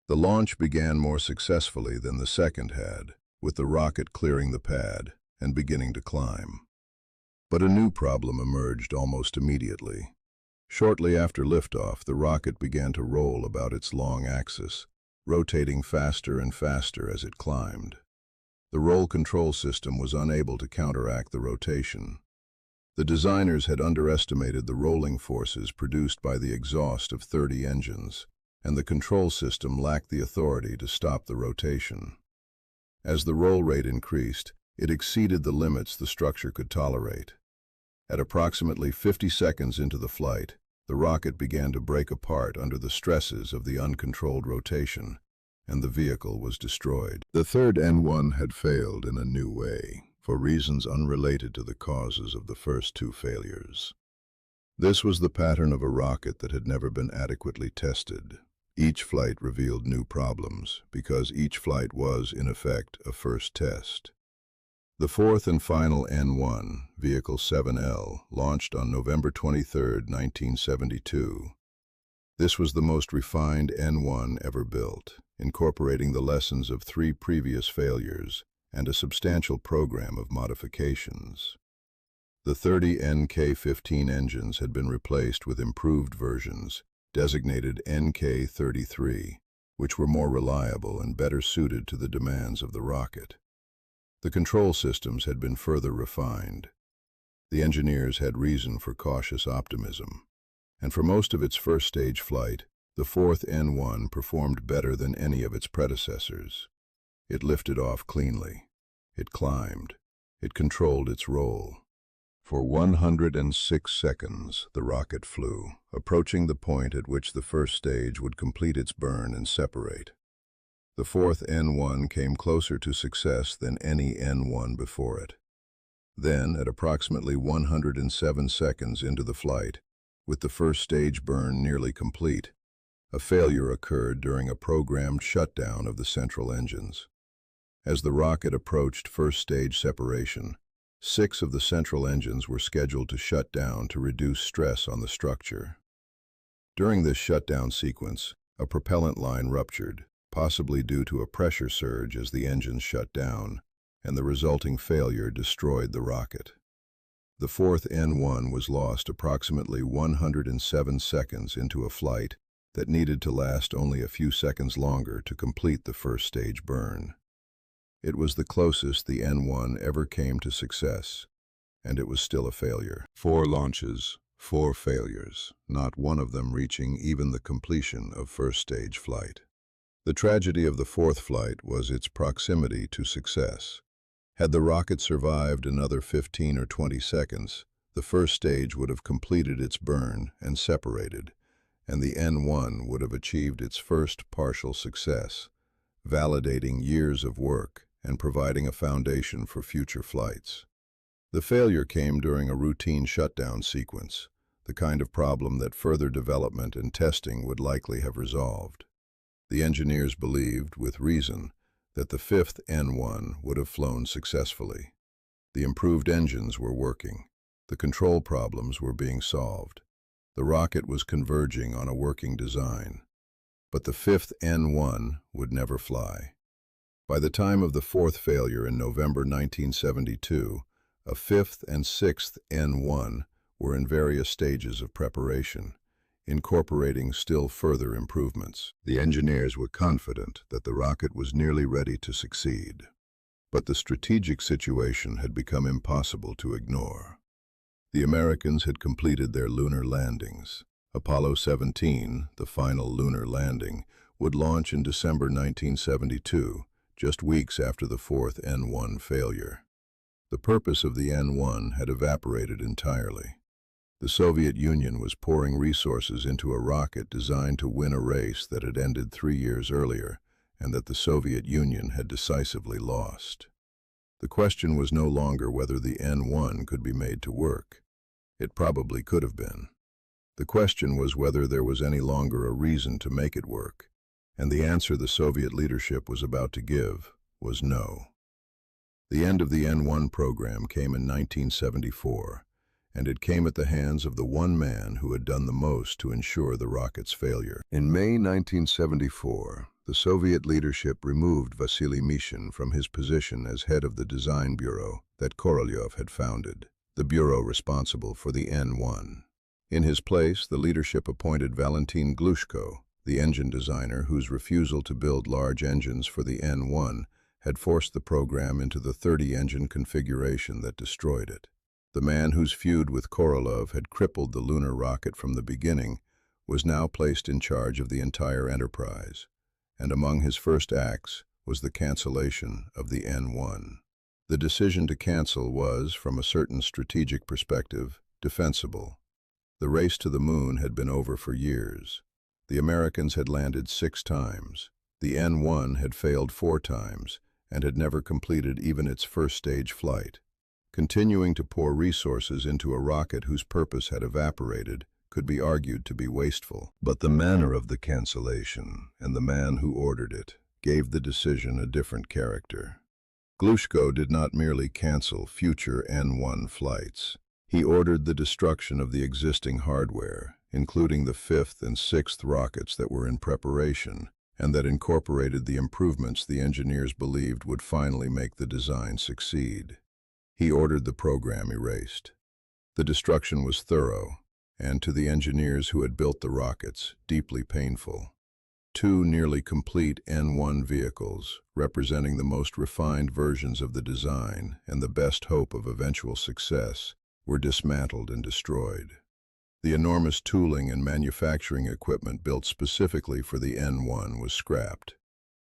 The launch began more successfully than the second had, with the rocket clearing the pad and beginning to climb. But a new problem emerged almost immediately. Shortly after liftoff, the rocket began to roll about its long axis, rotating faster and faster as it climbed. The roll control system was unable to counteract the rotation. The designers had underestimated the rolling forces produced by the exhaust of 30 engines, and the control system lacked the authority to stop the rotation. As the roll rate increased, it exceeded the limits the structure could tolerate. At approximately 50 seconds into the flight, the rocket began to break apart under the stresses of the uncontrolled rotation, and the vehicle was destroyed. The third N-1 had failed in a new way, for reasons unrelated to the causes of the first two failures. This was the pattern of a rocket that had never been adequately tested. Each flight revealed new problems, because each flight was, in effect, a first test. The fourth and final N-1, Vehicle 7L, launched on November 23, 1972. This was the most refined N-1 ever built, incorporating the lessons of 3 previous failures and a substantial program of modifications. The 30 NK-15 engines had been replaced with improved versions, designated NK-33, which were more reliable and better suited to the demands of the rocket. The control systems had been further refined. The engineers had reason for cautious optimism, and for most of its first-stage flight, the fourth N-1 performed better than any of its predecessors. It lifted off cleanly. It climbed. It controlled its roll. For 106 seconds, the rocket flew, approaching the point at which the first stage would complete its burn and separate. The fourth N-1 came closer to success than any N-1 before it. Then, at approximately 107 seconds into the flight, with the first stage burn nearly complete, a failure occurred during a programmed shutdown of the central engines. As the rocket approached first stage separation, 6 of the central engines were scheduled to shut down to reduce stress on the structure. During this shutdown sequence, a propellant line ruptured, possibly due to a pressure surge as the engines shut down, and the resulting failure destroyed the rocket. The fourth N-1 was lost approximately 107 seconds into a flight that needed to last only a few seconds longer to complete the first stage burn. It was the closest the N-1 ever came to success, and it was still a failure. 4 launches, 4 failures, not one of them reaching even the completion of first stage flight. The tragedy of the fourth flight was its proximity to success. Had the rocket survived another 15 or 20 seconds, the first stage would have completed its burn and separated, and the N-1 would have achieved its first partial success, validating years of work and providing a foundation for future flights. The failure came during a routine shutdown sequence, the kind of problem that further development and testing would likely have resolved. The engineers believed, with reason, that the fifth N-1 would have flown successfully. The improved engines were working. The control problems were being solved. The rocket was converging on a working design. But the fifth N-1 would never fly. By the time of the fourth failure in November 1972, a fifth and sixth N-1 were in various stages of preparation, incorporating still further improvements. The engineers were confident that the rocket was nearly ready to succeed. But the strategic situation had become impossible to ignore. The Americans had completed their lunar landings. Apollo 17, the final lunar landing, would launch in December 1972, just weeks after the fourth N-1 failure. The purpose of the N-1 had evaporated entirely. The Soviet Union was pouring resources into a rocket designed to win a race that had ended 3 years earlier, and that the Soviet Union had decisively lost. The question was no longer whether the N-1 could be made to work. It probably could have been. The question was whether there was any longer a reason to make it work, and the answer the Soviet leadership was about to give was no. The end of the N-1 program came in 1974, and it came at the hands of the one man who had done the most to ensure the rocket's failure. In May 1974, the Soviet leadership removed Vasily Mishin from his position as head of the design bureau that Korolev had founded, the bureau responsible for the N-1. In his place, the leadership appointed Valentin Glushko, the engine designer whose refusal to build large engines for the N-1 had forced the program into the 30-engine configuration that destroyed it. The man whose feud with Korolev had crippled the lunar rocket from the beginning was now placed in charge of the entire enterprise, and among his first acts was the cancellation of the N-1. The decision to cancel was, from a certain strategic perspective, defensible. The race to the moon had been over for years. The Americans had landed 6 times. The N-1 had failed 4 times and had never completed even its first-stage flight. Continuing to pour resources into a rocket whose purpose had evaporated could be argued to be wasteful. But the manner of the cancellation and the man who ordered it gave the decision a different character. Glushko did not merely cancel future N-1 flights. He ordered the destruction of the existing hardware, including the 5th and 6th rockets that were in preparation, and that incorporated the improvements the engineers believed would finally make the design succeed. He ordered the program erased. The destruction was thorough, and to the engineers who had built the rockets, deeply painful. 2 nearly complete N-1 vehicles, representing the most refined versions of the design and the best hope of eventual success, were dismantled and destroyed. The enormous tooling and manufacturing equipment built specifically for the N-1 was scrapped.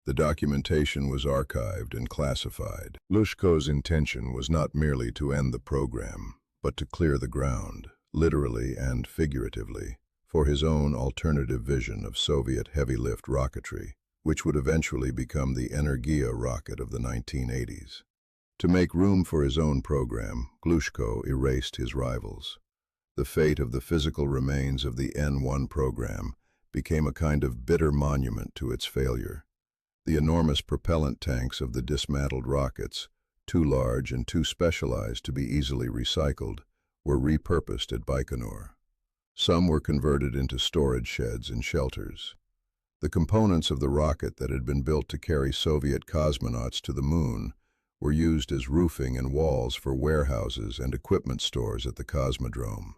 The documentation was archived and classified. Glushko's intention was not merely to end the program, but to clear the ground, literally and figuratively, for his own alternative vision of Soviet heavy-lift rocketry, which would eventually become the Energia rocket of the 1980s. To make room for his own program, Glushko erased his rivals. The fate of the physical remains of the N-1 program became a kind of bitter monument to its failure. The enormous propellant tanks of the dismantled rockets, too large and too specialized to be easily recycled, were repurposed at Baikonur. Some were converted into storage sheds and shelters. The components of the rocket that had been built to carry Soviet cosmonauts to the moon were used as roofing and walls for warehouses and equipment stores at the Cosmodrome.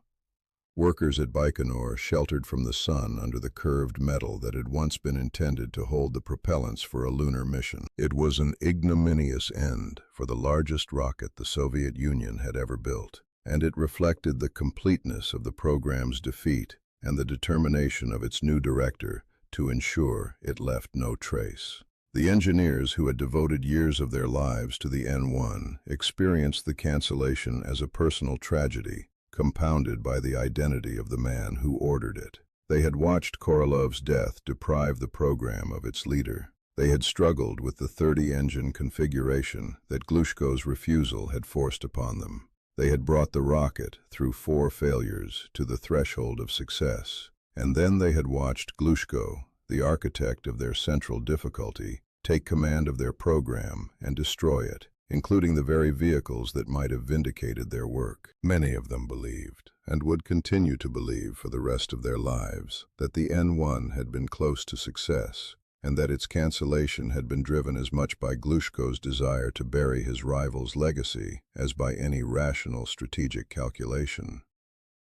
Workers at Baikonur sheltered from the sun under the curved metal that had once been intended to hold the propellants for a lunar mission. It was an ignominious end for the largest rocket the Soviet Union had ever built, and it reflected the completeness of the program's defeat and the determination of its new director to ensure it left no trace. The engineers who had devoted years of their lives to the N-1 experienced the cancellation as a personal tragedy, compounded by the identity of the man who ordered it. They had watched Korolev's death deprive the program of its leader. They had struggled with the 30-engine configuration that Glushko's refusal had forced upon them. They had brought the rocket, through 4 failures, to the threshold of success. And then they had watched Glushko, the architect of their central difficulty, take command of their program and destroy it, including the very vehicles that might have vindicated their work. Many of them believed, and would continue to believe for the rest of their lives, that the N-1 had been close to success, and that its cancellation had been driven as much by Glushko's desire to bury his rival's legacy as by any rational strategic calculation.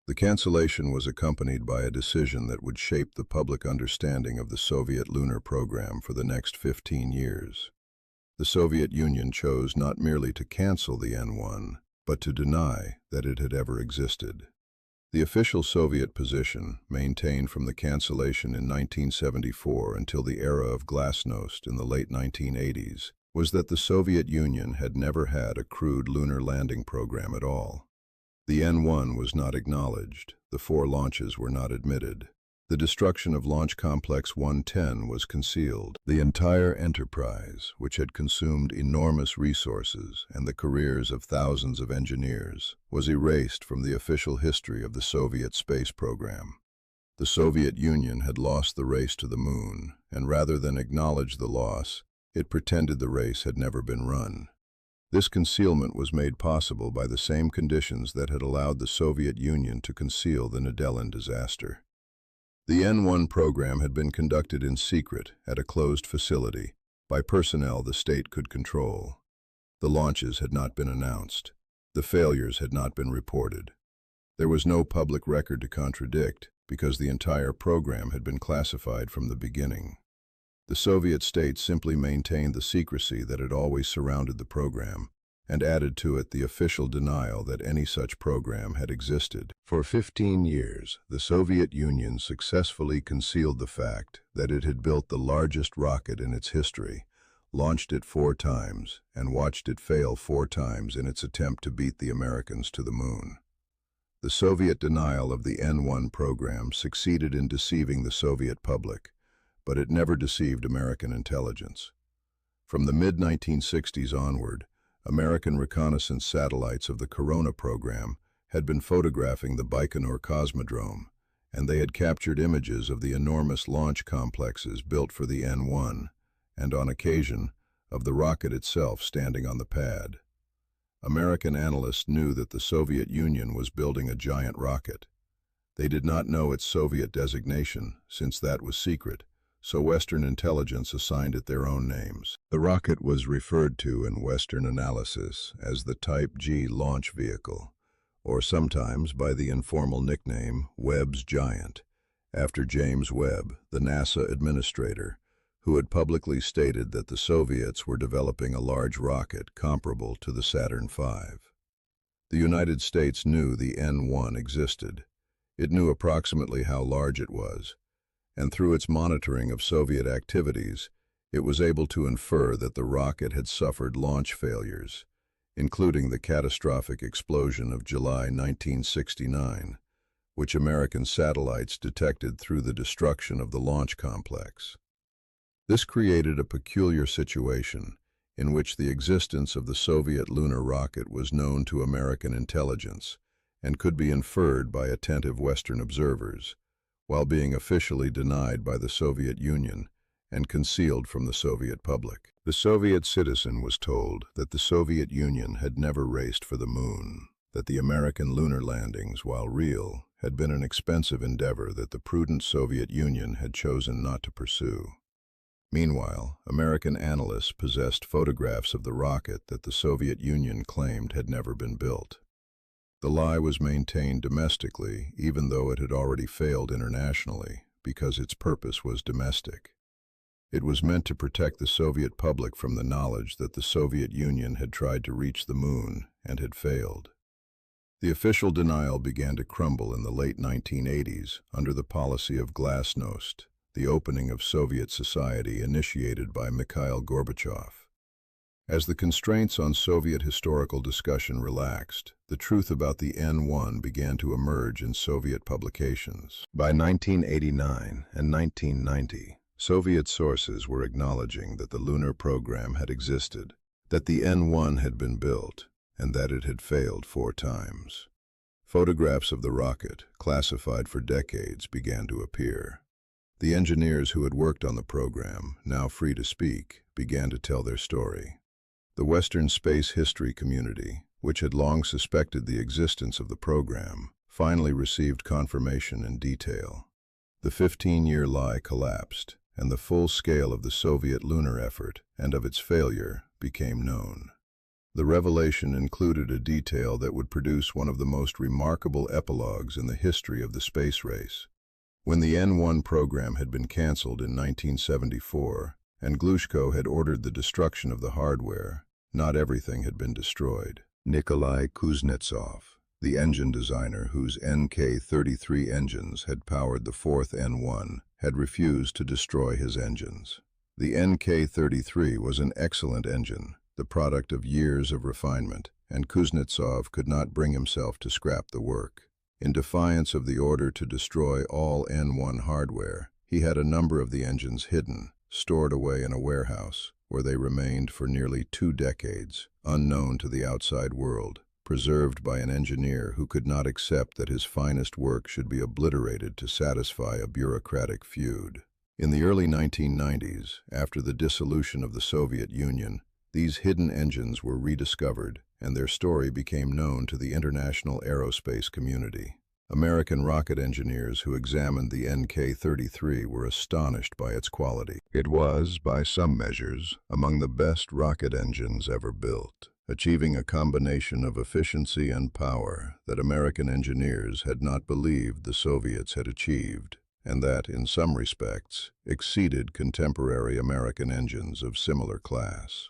The cancellation was accompanied by a decision that would shape the public understanding of the Soviet lunar program for the next 15 years. The Soviet Union chose not merely to cancel the N-1, but to deny that it had ever existed. The official Soviet position, maintained from the cancellation in 1974 until the era of glasnost in the late 1980s, was that the Soviet Union had never had a crewed lunar landing program at all. The N-1 was not acknowledged, the 4 launches were not admitted. The destruction of Launch Complex 110 was concealed. The entire enterprise, which had consumed enormous resources and the careers of thousands of engineers, was erased from the official history of the Soviet space program. The Soviet Union had lost the race to the moon, and rather than acknowledge the loss, it pretended the race had never been run. This concealment was made possible by the same conditions that had allowed the Soviet Union to conceal the Nedelin disaster. The N-1 program had been conducted in secret at a closed facility by personnel the state could control. The launches had not been announced. The failures had not been reported. There was no public record to contradict because the entire program had been classified from the beginning. The Soviet state simply maintained the secrecy that had always surrounded the program and added to it the official denial that any such program had existed. For 15 years, the Soviet Union successfully concealed the fact that it had built the largest rocket in its history, launched it 4 times, and watched it fail 4 times in its attempt to beat the Americans to the moon. The Soviet denial of the N-1 program succeeded in deceiving the Soviet public, but it never deceived American intelligence. From the mid-1960s onward, American reconnaissance satellites of the Corona program had been photographing the Baikonur Cosmodrome, and they had captured images of the enormous launch complexes built for the N-1, and on occasion, of the rocket itself standing on the pad. American analysts knew that the Soviet Union was building a giant rocket. They did not know its Soviet designation, since that was secret, so Western intelligence assigned it their own names. The rocket was referred to in Western analysis as the Type G launch vehicle, or sometimes by the informal nickname Webb's Giant, after James Webb, the NASA administrator, who had publicly stated that the Soviets were developing a large rocket comparable to the Saturn V. The United States knew the N-1 existed. It knew approximately how large it was, and through its monitoring of Soviet activities, it was able to infer that the rocket had suffered launch failures, including the catastrophic explosion of July 1969, which American satellites detected through the destruction of the launch complex. This created a peculiar situation in which the existence of the Soviet lunar rocket was known to American intelligence and could be inferred by attentive Western observers, while being officially denied by the Soviet Union and concealed from the Soviet public. The Soviet citizen was told that the Soviet Union had never raced for the moon, that the American lunar landings, while real, had been an expensive endeavor that the prudent Soviet Union had chosen not to pursue. Meanwhile, American analysts possessed photographs of the rocket that the Soviet Union claimed had never been built. The lie was maintained domestically, even though it had already failed internationally, because its purpose was domestic. It was meant to protect the Soviet public from the knowledge that the Soviet Union had tried to reach the moon and had failed. The official denial began to crumble in the late 1980s under the policy of glasnost, the opening of Soviet society initiated by Mikhail Gorbachev. As the constraints on Soviet historical discussion relaxed, the truth about the N-1 began to emerge in Soviet publications. By 1989 and 1990, Soviet sources were acknowledging that the lunar program had existed, that the N-1 had been built, and that it had failed 4 times. Photographs of the rocket, classified for decades, began to appear. The engineers who had worked on the program, now free to speak, began to tell their story. The Western space history community, which had long suspected the existence of the program, finally received confirmation in detail. The 15-year lie collapsed, and the full scale of the Soviet lunar effort and of its failure became known. The revelation included a detail that would produce one of the most remarkable epilogues in the history of the space race. When the N-1 program had been canceled in 1974, and Glushko had ordered the destruction of the hardware, not everything had been destroyed. Nikolai Kuznetsov, The engine designer, whose NK-33 engines had powered the fourth N1, had refused to destroy his engines. The NK-33 was an excellent engine, the product of years of refinement, and Kuznetsov could not bring himself to scrap the work. In defiance of the order to destroy all N1 hardware, he had a number of the engines hidden, stored away in a warehouse, where they remained for nearly 2 decades, unknown to the outside world, preserved by an engineer who could not accept that his finest work should be obliterated to satisfy a bureaucratic feud. In the early 1990s, after the dissolution of the Soviet Union, these hidden engines were rediscovered, and their story became known to the international aerospace community. American rocket engineers who examined the NK-33 were astonished by its quality. It was, by some measures, among the best rocket engines ever built, achieving a combination of efficiency and power that American engineers had not believed the Soviets had achieved, and that, in some respects, exceeded contemporary American engines of similar class.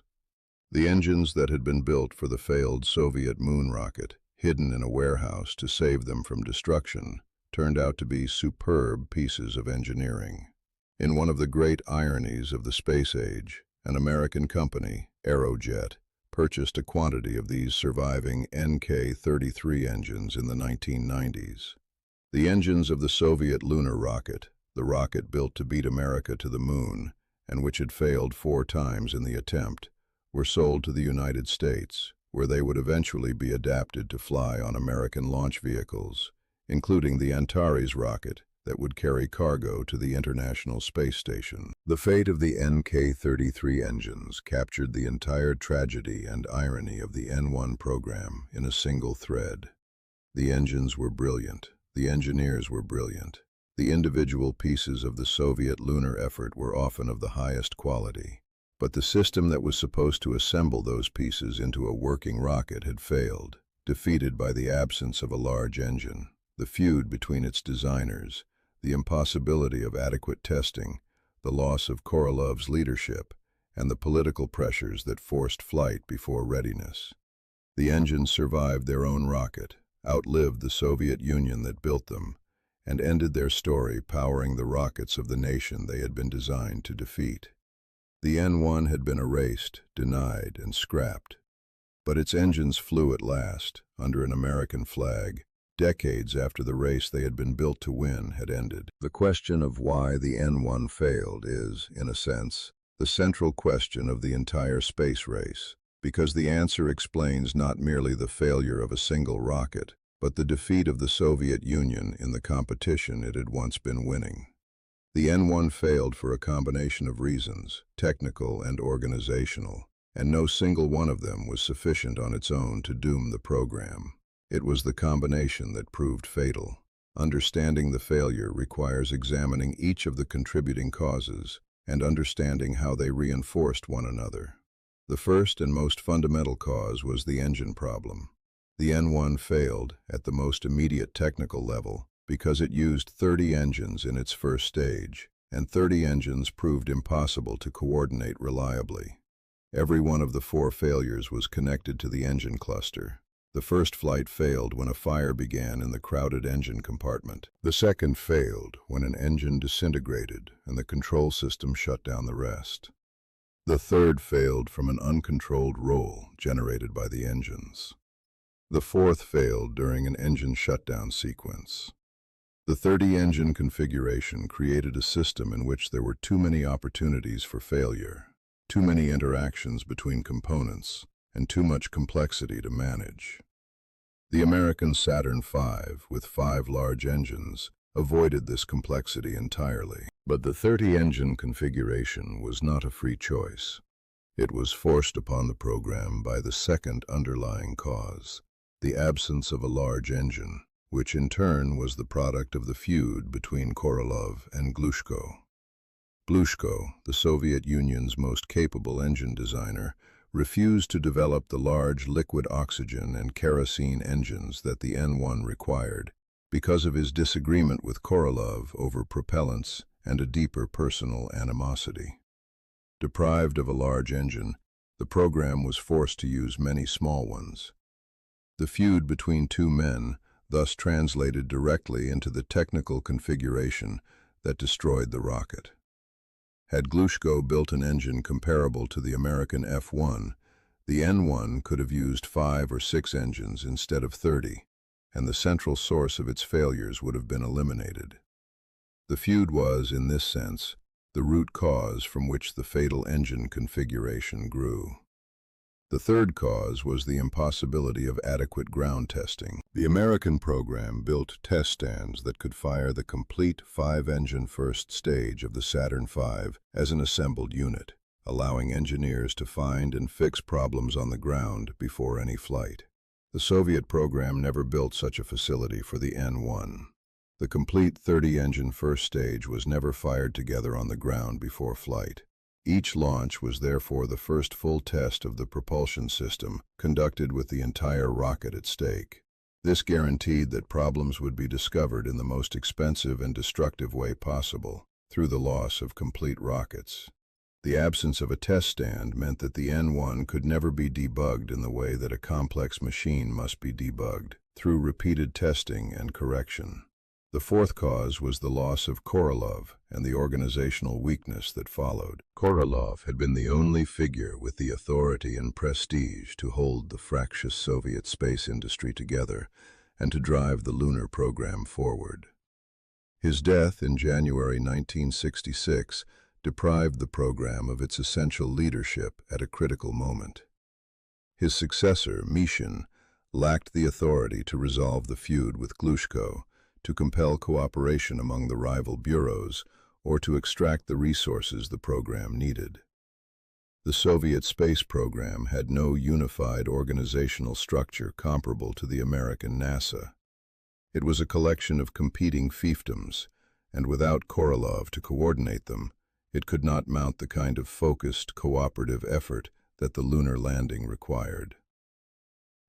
The engines that had been built for the failed Soviet moon rocket, hidden in a warehouse to save them from destruction, turned out to be superb pieces of engineering. In one of the great ironies of the space age, an American company, Aerojet, purchased a quantity of these surviving NK-33 engines in the 1990s. The engines of the Soviet lunar rocket, the rocket built to beat America to the moon, and which had failed 4 times in the attempt, were sold to the United States, where they would eventually be adapted to fly on American launch vehicles, including the Antares rocket that would carry cargo to the International Space Station. The fate of the NK-33 engines captured the entire tragedy and irony of the N1 program in a single thread. The engines were brilliant. The engineers were brilliant. The individual pieces of the Soviet lunar effort were often of the highest quality. But the system that was supposed to assemble those pieces into a working rocket had failed, defeated by the absence of a large engine, the feud between its designers, the impossibility of adequate testing, the loss of Korolev's leadership, and the political pressures that forced flight before readiness. The engines survived their own rocket, outlived the Soviet Union that built them, and ended their story powering the rockets of the nation they had been designed to defeat. The N1 had been erased, denied, and scrapped, but its engines flew at last, under an American flag, decades after the race they had been built to win had ended. The question of why the N1 failed is, in a sense, the central question of the entire space race, because the answer explains not merely the failure of a single rocket, but the defeat of the Soviet Union in the competition it had once been winning. The N1 failed for a combination of reasons, technical and organizational, and no single one of them was sufficient on its own to doom the program. It was the combination that proved fatal. Understanding the failure requires examining each of the contributing causes and understanding how they reinforced one another. The first and most fundamental cause was the engine problem. The N1 failed at the most immediate technical level because it used 30 engines in its first stage, and 30 engines proved impossible to coordinate reliably. Every one of the 4 failures was connected to the engine cluster. The first flight failed when a fire began in the crowded engine compartment. The second failed when an engine disintegrated and the control system shut down the rest. The third failed from an uncontrolled roll generated by the engines. The fourth failed during an engine shutdown sequence. The 30-engine configuration created a system in which there were too many opportunities for failure, too many interactions between components, and too much complexity to manage. The American Saturn V, with 5 large engines, avoided this complexity entirely. But the 30-engine configuration was not a free choice. It was forced upon the program by the second underlying cause, the absence of a large engine, which in turn was the product of the feud between Korolev and Glushko. Glushko, the Soviet Union's most capable engine designer, refused to develop the large liquid oxygen and kerosene engines that the N1 required because of his disagreement with Korolev over propellants and a deeper personal animosity. Deprived of a large engine, the program was forced to use many small ones. The feud between two men thus translated directly into the technical configuration that destroyed the rocket. Had Glushko built an engine comparable to the American F-1, the N-1 could have used 5 or 6 engines instead of 30, and the central source of its failures would have been eliminated. The feud was, in this sense, the root cause from which the fatal engine configuration grew. The third cause was the impossibility of adequate ground testing. The American program built test stands that could fire the complete 5-engine first stage of the Saturn V as an assembled unit, allowing engineers to find and fix problems on the ground before any flight. The Soviet program never built such a facility for the N-1. The complete 30-engine first stage was never fired together on the ground before flight. Each launch was therefore the first full test of the propulsion system, conducted with the entire rocket at stake. This guaranteed that problems would be discovered in the most expensive and destructive way possible, through the loss of complete rockets. The absence of a test stand meant that the N-1 could never be debugged in the way that a complex machine must be debugged, through repeated testing and correction. The fourth cause was the loss of Korolev and the organizational weakness that followed. Korolev had been the only figure with the authority and prestige to hold the fractious Soviet space industry together and to drive the lunar program forward. His death in January 1966 deprived the program of its essential leadership at a critical moment. His successor, Mishin, lacked the authority to resolve the feud with Glushko, to compel cooperation among the rival bureaus, or to extract the resources the program needed. The Soviet space program had no unified organizational structure comparable to the American NASA. It was a collection of competing fiefdoms, and without Korolev to coordinate them, it could not mount the kind of focused, cooperative effort that the lunar landing required.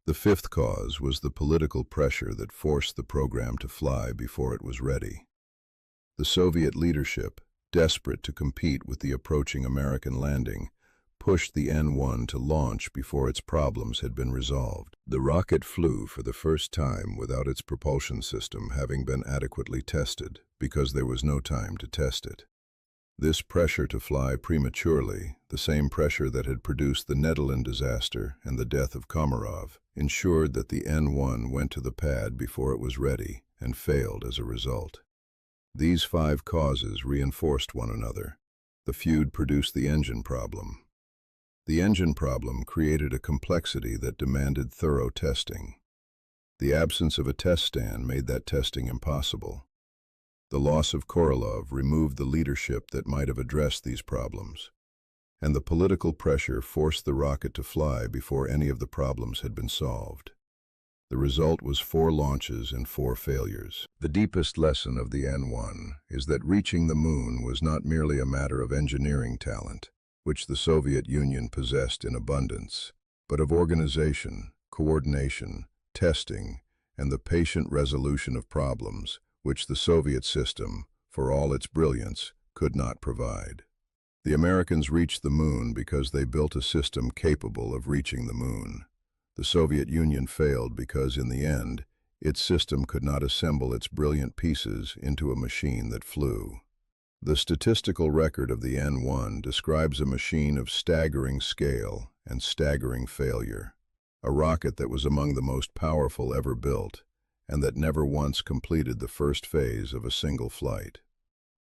The fifth cause was the political pressure that forced the program to fly before it was ready. The Soviet leadership, desperate to compete with the approaching American landing, pushed the N-1 to launch before its problems had been resolved. The rocket flew for the first time without its propulsion system having been adequately tested, because there was no time to test it. This pressure to fly prematurely, the same pressure that had produced the Nedelin disaster and the death of Komarov, ensured that the N-1 went to the pad before it was ready and failed as a result. These 5 causes reinforced one another. The feud produced the engine problem. The engine problem created a complexity that demanded thorough testing. The absence of a test stand made that testing impossible. The loss of Korolev removed the leadership that might have addressed these problems, and the political pressure forced the rocket to fly before any of the problems had been solved. The result was 4 launches and 4 failures. The deepest lesson of the N-1 is that reaching the moon was not merely a matter of engineering talent, which the Soviet Union possessed in abundance, but of organization, coordination, testing, and the patient resolution of problems, which the Soviet system, for all its brilliance, could not provide. The Americans reached the moon because they built a system capable of reaching the moon. The Soviet Union failed because, in the end, its system could not assemble its brilliant pieces into a machine that flew. The statistical record of the N-1 describes a machine of staggering scale and staggering failure, a rocket that was among the most powerful ever built, and that never once completed the first phase of a single flight.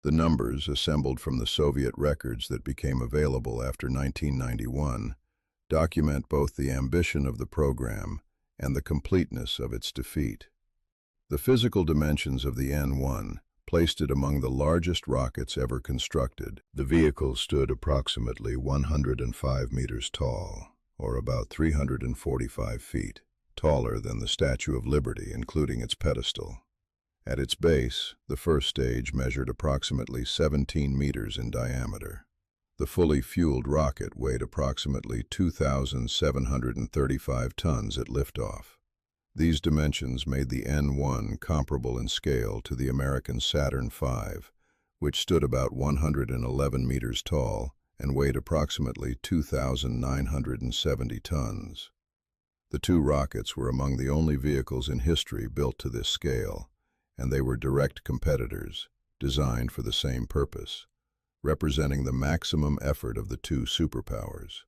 The numbers, assembled from the Soviet records that became available after 1991, document both the ambition of the program and the completeness of its defeat. The physical dimensions of the N-1 placed it among the largest rockets ever constructed. The vehicle stood approximately 105 meters tall, or about 345 feet. Taller than the Statue of Liberty, including its pedestal. At its base, the first stage measured approximately 17 meters in diameter. The fully fueled rocket weighed approximately 2,735 tons at liftoff. These dimensions made the N-1 comparable in scale to the American Saturn V, which stood about 111 meters tall and weighed approximately 2,970 tons. The two rockets were among the only vehicles in history built to this scale, and they were direct competitors, designed for the same purpose, representing the maximum effort of the two superpowers.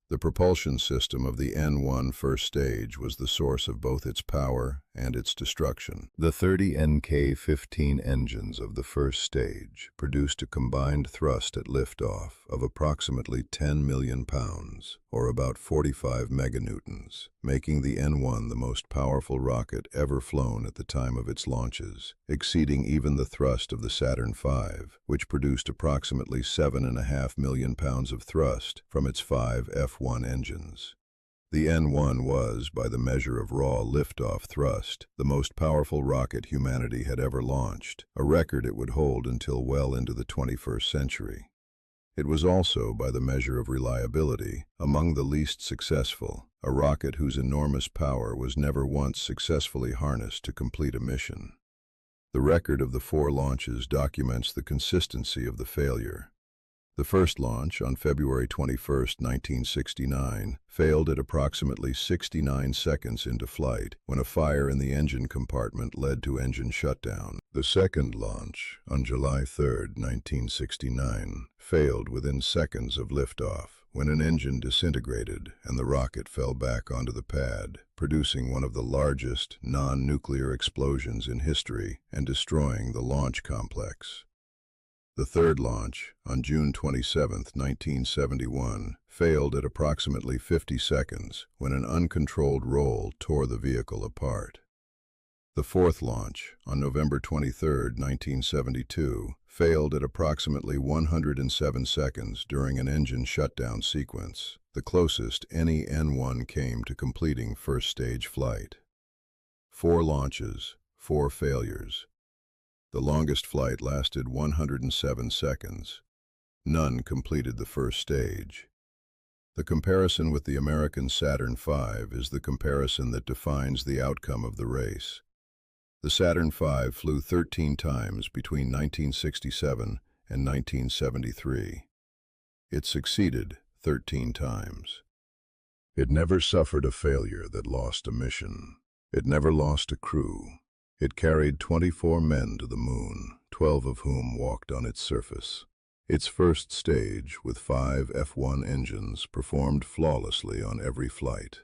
The propulsion system of the N-1 first stage was the source of both its power and its destruction. The 30 NK-15 engines of the first stage produced a combined thrust at liftoff of approximately 10 million pounds, or about 45 meganewtons, making the N-1 the most powerful rocket ever flown at the time of its launches, exceeding even the thrust of the Saturn V, which produced approximately 7.5 million pounds of thrust from its 5 F-1 engines. The N-1 was, by the measure of raw liftoff thrust, the most powerful rocket humanity had ever launched, a record it would hold until well into the 21st century. It was also, by the measure of reliability, among the least successful, a rocket whose enormous power was never once successfully harnessed to complete a mission. The record of the 4 launches documents the consistency of the failure. The first launch, on February 21, 1969, failed at approximately 69 seconds into flight when a fire in the engine compartment led to engine shutdown. The second launch, on July 3, 1969, failed within seconds of liftoff when an engine disintegrated and the rocket fell back onto the pad, producing one of the largest non-nuclear explosions in history and destroying the launch complex. The third launch, on June 27, 1971, failed at approximately 50 seconds when an uncontrolled roll tore the vehicle apart. The fourth launch, on November 23, 1972, failed at approximately 107 seconds during an engine shutdown sequence, the closest any N-1 came to completing first-stage flight. 4 launches, 4 failures. The longest flight lasted 107 seconds. None completed the first stage. The comparison with the American Saturn V is the comparison that defines the outcome of the race. The Saturn V flew 13 times between 1967 and 1973. It succeeded 13 times. It never suffered a failure that lost a mission. It never lost a crew. It carried 24 men to the moon, 12 of whom walked on its surface. Its first stage, with 5 F-1 engines, performed flawlessly on every flight.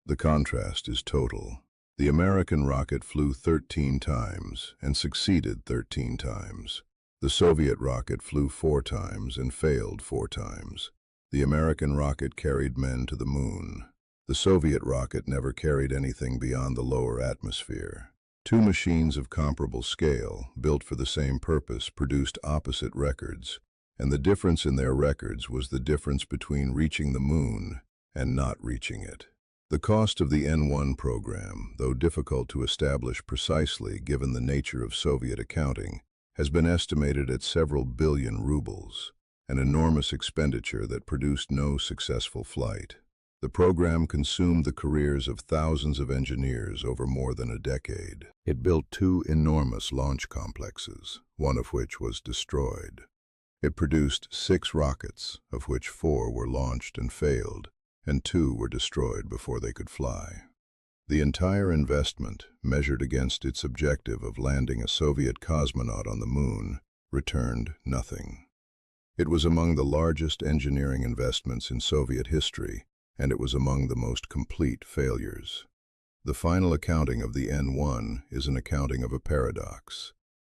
The contrast is total. The American rocket flew 13 times and succeeded 13 times. The Soviet rocket flew 4 times and failed 4 times. The American rocket carried men to the moon. The Soviet rocket never carried anything beyond the lower atmosphere. 2 machines of comparable scale, built for the same purpose, produced opposite records, and the difference in their records was the difference between reaching the moon and not reaching it. The cost of the N-1 program, though difficult to establish precisely given the nature of Soviet accounting, has been estimated at several billion rubles, an enormous expenditure that produced no successful flight. The program consumed the careers of thousands of engineers over more than a decade. It built 2 enormous launch complexes, one of which was destroyed. It produced 6 rockets, of which 4 were launched and failed, and 2 were destroyed before they could fly. The entire investment, measured against its objective of landing a Soviet cosmonaut on the moon, returned nothing. It was among the largest engineering investments in Soviet history, and it was among the most complete failures. The final accounting of the N-1 is an accounting of a paradox.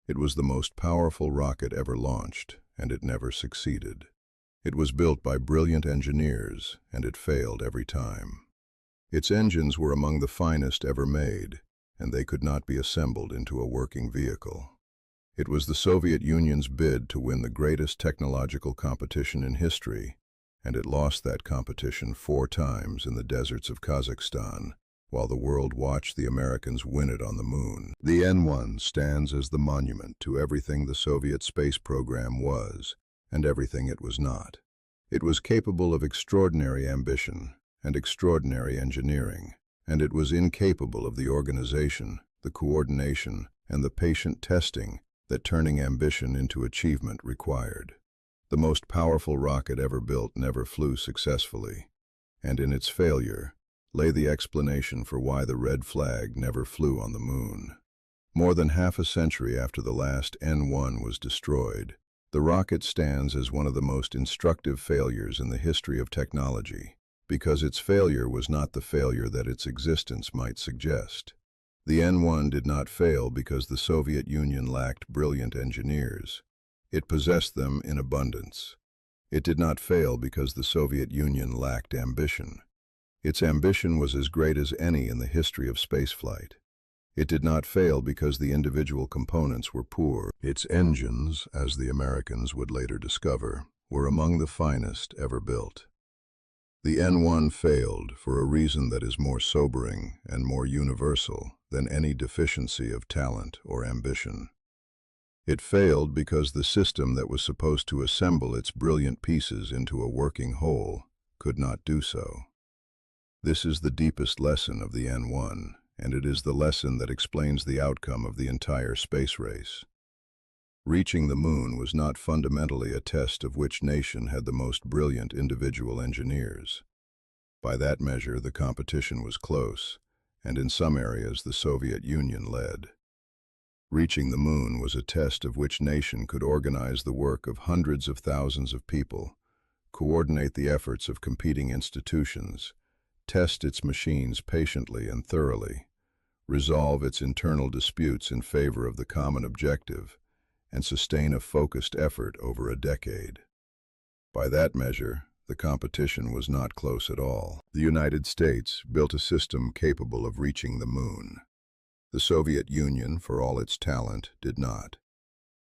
It was the most powerful rocket ever launched, and it never succeeded. It was built by brilliant engineers, and it failed every time. Its engines were among the finest ever made, and they could not be assembled into a working vehicle. It was the Soviet Union's bid to win the greatest technological competition in history, and it lost that competition 4 times in the deserts of Kazakhstan, while the world watched the Americans win it on the moon. The N-1 stands as the monument to everything the Soviet space program was, and everything it was not. It was capable of extraordinary ambition and extraordinary engineering, and it was incapable of the organization, the coordination, and the patient testing that turning ambition into achievement required. The most powerful rocket ever built never flew successfully, and in its failure, lay the explanation for why the red flag never flew on the moon. More than half a century after the last N-1 was destroyed, the rocket stands as one of the most instructive failures in the history of technology, because its failure was not the failure that its existence might suggest. The N-1 did not fail because the Soviet Union lacked brilliant engineers. It possessed them in abundance. It did not fail because the Soviet Union lacked ambition. Its ambition was as great as any in the history of spaceflight. It did not fail because the individual components were poor. Its engines, as the Americans would later discover, were among the finest ever built. The N-1 failed for a reason that is more sobering and more universal than any deficiency of talent or ambition. It failed because the system that was supposed to assemble its brilliant pieces into a working whole could not do so. This is the deepest lesson of the N-1, and it is the lesson that explains the outcome of the entire space race. Reaching the moon was not fundamentally a test of which nation had the most brilliant individual engineers. By that measure, the competition was close, and in some areas the Soviet Union led. Reaching the moon was a test of which nation could organize the work of hundreds of thousands of people, coordinate the efforts of competing institutions, test its machines patiently and thoroughly, resolve its internal disputes in favor of the common objective, and sustain a focused effort over a decade. By that measure, the competition was not close at all. The United States built a system capable of reaching the moon. The Soviet Union, for all its talent, did not.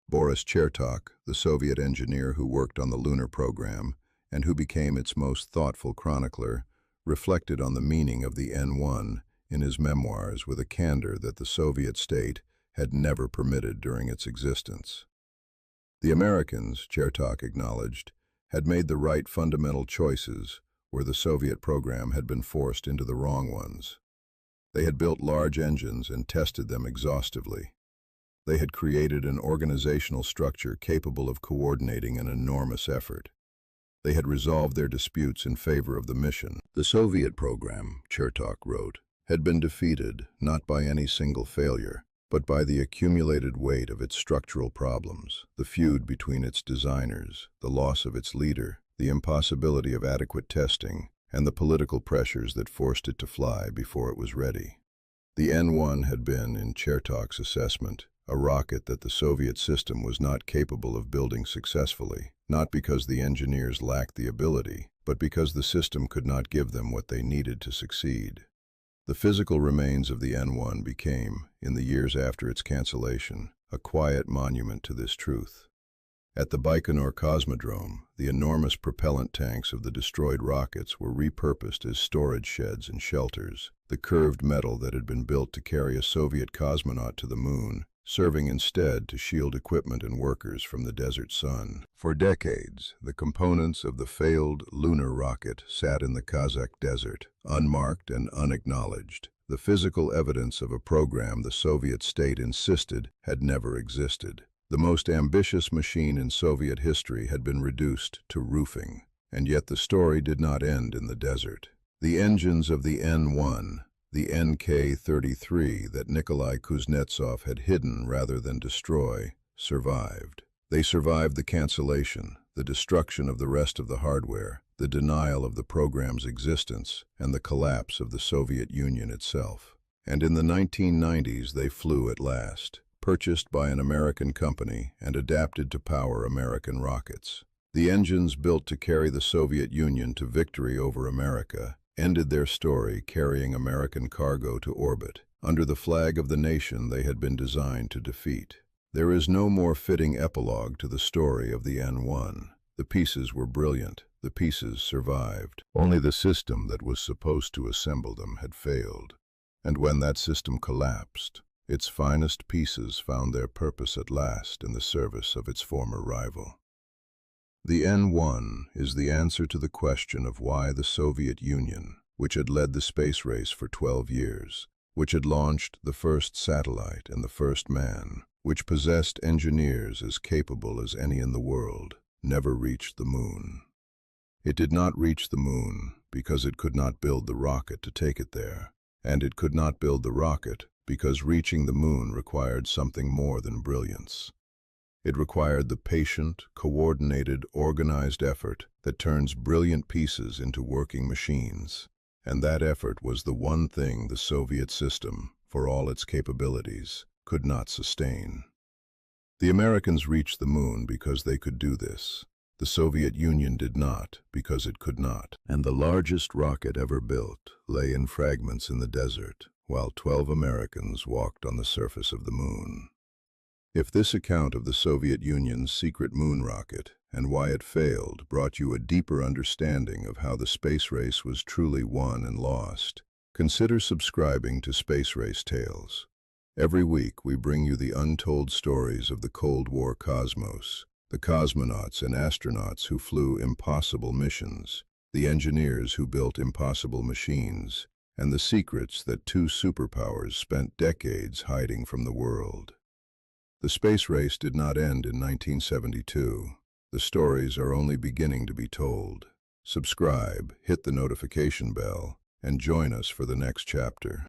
Boris Chertok, the Soviet engineer who worked on the lunar program and who became its most thoughtful chronicler, reflected on the meaning of the N-1 in his memoirs with a candor that the Soviet state had never permitted during its existence. The Americans, Chertok acknowledged, had made the right fundamental choices where the Soviet program had been forced into the wrong ones. They had built large engines and tested them exhaustively. They had created an organizational structure capable of coordinating an enormous effort. They had resolved their disputes in favor of the mission. The Soviet program, Chertok wrote, had been defeated not by any single failure, but by the accumulated weight of its structural problems, the feud between its designers, the loss of its leader, the impossibility of adequate testing, and the political pressures that forced it to fly before it was ready. The N-1 had been, in Chertok's assessment, a rocket that the Soviet system was not capable of building successfully, not because the engineers lacked the ability, but because the system could not give them what they needed to succeed. The physical remains of the N-1 became, in the years after its cancellation, a quiet monument to this truth. At the Baikonur Cosmodrome, the enormous propellant tanks of the destroyed rockets were repurposed as storage sheds and shelters. The curved metal that had been built to carry a Soviet cosmonaut to the moon, serving instead to shield equipment and workers from the desert sun. For decades, the components of the failed lunar rocket sat in the Kazakh desert, unmarked and unacknowledged, the physical evidence of a program the Soviet state insisted had never existed. The most ambitious machine in Soviet history had been reduced to roofing, and yet the story did not end in the desert. The engines of the N-1, the NK-33 that Nikolai Kuznetsov had hidden rather than destroy, survived. They survived the cancellation, the destruction of the rest of the hardware, the denial of the program's existence, and the collapse of the Soviet Union itself. And in the 1990s they flew at last, purchased by an American company and adapted to power American rockets. The engines built to carry the Soviet Union to victory over America ended their story carrying American cargo to orbit, under the flag of the nation they had been designed to defeat. There is no more fitting epilogue to the story of the N-1. The pieces were brilliant. The pieces survived. Only the system that was supposed to assemble them had failed. And when that system collapsed, its finest pieces found their purpose at last in the service of its former rival. The N-1 is the answer to the question of why the Soviet Union, which had led the space race for 12 years, which had launched the first satellite and the first man, which possessed engineers as capable as any in the world, never reached the moon. It did not reach the moon because it could not build the rocket to take it there. And it could not build the rocket because reaching the moon required something more than brilliance. It required the patient, coordinated, organized effort that turns brilliant pieces into working machines. And that effort was the one thing the Soviet system, for all its capabilities, could not sustain. The Americans reached the moon because they could do this. The Soviet Union did not because it could not. And the largest rocket ever built lay in fragments in the desert, while 12 Americans walked on the surface of the moon. If this account of the Soviet Union's secret moon rocket and why it failed brought you a deeper understanding of how the space race was truly won and lost, consider subscribing to Space Race Tales. Every week we bring you the untold stories of the Cold War cosmos, the cosmonauts and astronauts who flew impossible missions, the engineers who built impossible machines, and the secrets that two superpowers spent decades hiding from the world. The space race did not end in 1972. The stories are only beginning to be told. Subscribe, hit the notification bell, and join us for the next chapter.